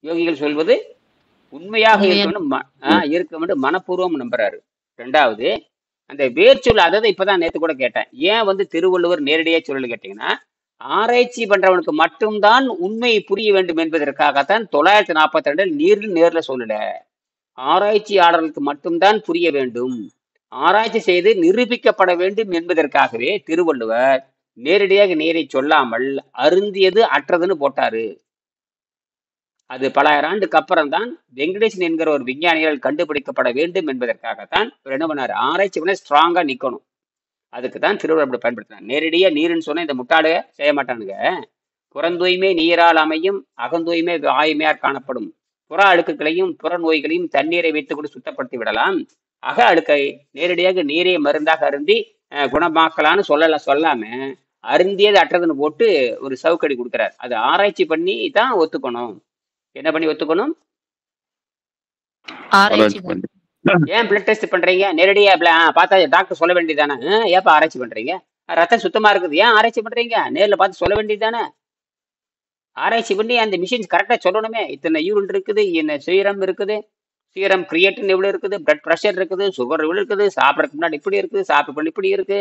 யோகிகள் சொல்வது உண்மையாக இருக்கும் என்று மனப்பூர்வம் நம்புறாரு. 2வது, அந்த வேர்ச்சொல், அதாவது இப்பதான் நேற்று கூட கேட்டேன், ஏன் வந்து திருவள்ளுவர் நேரடியா சொல்லு கேட்டீங்கன்னா, ஆராய்ச்சி பண்றவனுக்கு மட்டும்தான் உண்மையை புரிய வேண்டும் என்பதற்காகத்தான் 942 நேர்ல சொல்லல. ஆராய்ச்சியாளர்களுக்கு மட்டும்தான் புரிய வேண்டும், ஆராய்ச்சி செய்து நிரூபிக்கப்பட வேண்டும் என்பதற்காகவே திருவள்ளுவர் நேரடியாக நீரை சொல்லாமல் அருந்தியது அற்றதுன்னு போட்டாரு. அது பல ஆண்டுக்கு அப்புறம் தான் வெங்கடேசன் என்கிற ஒரு விஞ்ஞானிகள் கண்டுபிடிக்கப்பட வேண்டும் என்பதற்காகத்தான் இவர் என்ன பண்ணாரு, ஆராய்ச்சி பண்ண ஸ்ட்ராங்கா நிக்கணும். அதுக்கு தான் திருவள்ளுவர் அப்படி பயன்படுத்தினார். நேரடியா நீருன்னு சொன்னா இந்த முட்டாளே செய்ய மாட்டானுங்க. புறந்தூய்மை நீரால் அமையும், அகந்தூய்மை வாயுமையார் காணப்படும். புற அழுக்குகளையும் புற நோய்களையும் தண்ணீரை வைத்துக் கொண்டு சுத்தப்படுத்தி விடலாம். அக அழுக்கை நேரடியாக நீரை மருந்தாக அருந்தி குணமாக்கலான்னு சொல்லாம அருந்தியது அற்றதுன்னு போட்டு ஒரு சவுக்கடி கொடுக்குறாரு. அது ஆராய்ச்சி பண்ணி தான் ஒத்துக்கணும். என்ன பண்ணி ஒத்துக்கணும்? ஏன் பிளட் டெஸ்ட் பண்றீங்க? நேரடியா பார்த்தா டாக்டர் சொல்ல வேண்டியதானே, ஏப்பா ஆராய்ச்சி பண்றீங்க? ரத்தம் சுத்தமா இருக்குது, ஏன் ஆராய்ச்சி பண்றீங்க? நேர்ல பார்த்து சொல்ல வேண்டியதானே. ஆராய்ச்சி பண்ணி அந்த மிஷின்ஸ் கரெக்டா சொல்லணுமே. இத்தனை யூரின் இருக்குது, என்ன சீரம் இருக்குது, சீரம் கிரியேட்டின் இவ்வளவு இருக்குது, பிளட் ப்ரெஷர் இருக்குது, சுகர் இவ்வளவு இருக்குது, சாப்பிடறதுக்கு முன்னாடி இப்படி இருக்கு, சாப்பிட்டு இப்படி இருக்கு,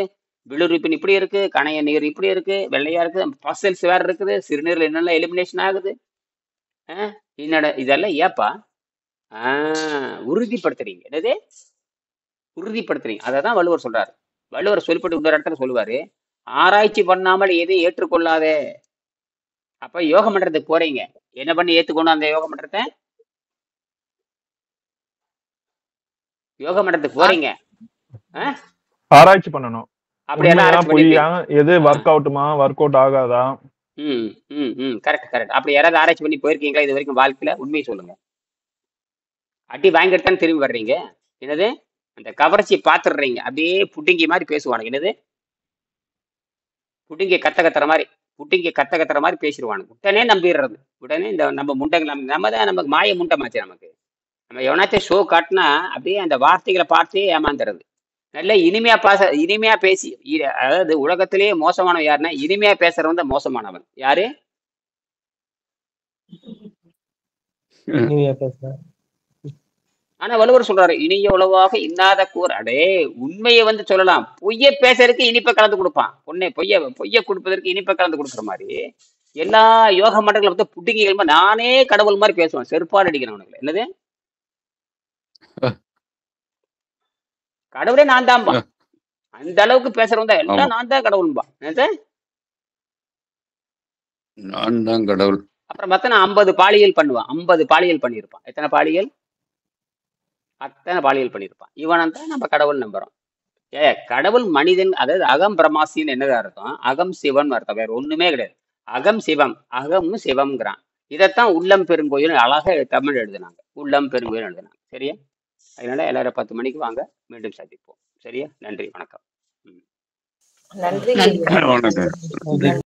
பிலுரிப்பின் இப்படி இருக்கு, கணைய நீர் இப்படி இருக்கு, வெள்ளையா இருக்கு, பசல்ஸ் வேற இருக்குது, சிறுநீர்ல என்னெல்லாம் எலிமினேஷன் ஆகுது. என்னோட இதெல்லாம் ஏப்பா உறுதிப்படுத்துறீங்க? என்னது உறுதிப்படுத்துறீங்க? அதை தான் வள்ளுவர் சொல்றாரு. வள்ளுவர் சொல்லிப்பட்டு இன்னொரு இடத்துல சொல்லுவாரு, ஆராய்ச்சி பண்ணாமல் எதையும் ஏற்றுக்கொள்ளாதே. அப்ப யோக மன்றத்துக்கு போறீங்க, என்ன பண்ணி ஏத்துக்கணும்? அந்த யோக மன்றத்தை யோக மன்றத்துக்கு போறீங்க,
ஆராய்ச்சி பண்ணணும்.
அப்படி
எது ஒர்க் அவுட்டுமா, ஒர்க் அவுட் ஆகாதா?
கரெக்ட். அப்படி யாராவது ஆராய்ச்சி பண்ணி போயிருக்கீங்களா இது வரைக்கும் வாழ்க்கையில? உண்மையை சொல்லுங்க. அடி வாங்கிட்டு தான் திரும்பி வர்றீங்க. என்னது அந்த கவர்ச்சி பாத்துடுறீங்க, அப்படியே புட்டிங்கி மாதிரி பேசுவானுங்க. என்னது புட்டிங்க கத்துற மாதிரி பேசிடுவானுங்க. உடனே நம்பிடுறது. உடனே இந்த நம்ம முண்டங்கள் நம்ம தான் நமக்கு மாய முண்டமாச்சு. நம்ம எவனாச்சும் ஷோ காட்டினா அப்படியே அந்த வார்த்தைகளை பார்த்தே ஏமாந்துறது. நல்ல இனிமையா பேசி, அதாவது உலகத்திலேயே மோசமானவன் யாருன்னா இனிமையா பேசுறவன் தான் மோசமானவன். யாரு? ஆனா வள்ளுவர் சொல்றாரு, இனிய உளவாக இன்னாத கூர். அடே உண்மையை சொல்லலாம், பொய்ய பேசுறதுக்கு இனிப்பை கலந்து கொடுப்பான். பொய்ய கொடுப்பதற்கு இனிப்பை கலந்து கொடுக்குற மாதிரி எல்லா யோக மண்டங்களை வந்து புட்டிங்க நானே கடவுள் மாதிரி பேசுவான். செருப்பால் அடிக்கிறவனுக்கு. என்னது கடவுளே நான் தான்பா. அந்த அளவுக்கு பேசுறவன் தான் எல்லாம் நான் தான் கடவுள்பா.
நான் தான் கடவுள்.
அப்புறம் பார்த்தா 50 பாலியல் பண்ணுவான். 50 பாலியல் பண்ணியிருப்பான். எத்தனை பாலியல்? அத்தனை பாலியல் பண்ணியிருப்பான். இவன் தான் நம்ம கடவுள் நம்புறோம். கடவுள் மனிதன், அதாவது அகம் பிரமாசின்னு என்னது அர்த்தம்? அகம் சிவன் அர்த்தம், வேற ஒண்ணுமே கிடையாது. அகம் சிவம், அகம் சிவம்ங்கிறான். இதைத்தான் உள்ளம் பெருங்கோயில் அழகா தமிழ் எழுதுனாங்க. உள்ளம் பெருங்கோயில் எழுதுனாங்க. சரியா? அதனால எல்லாரும் 10 மணிக்கு வாங்க, மீண்டும் சந்திப்போம். சரியா? நன்றி, வணக்கம்.
நன்றி.
வணக்கம்.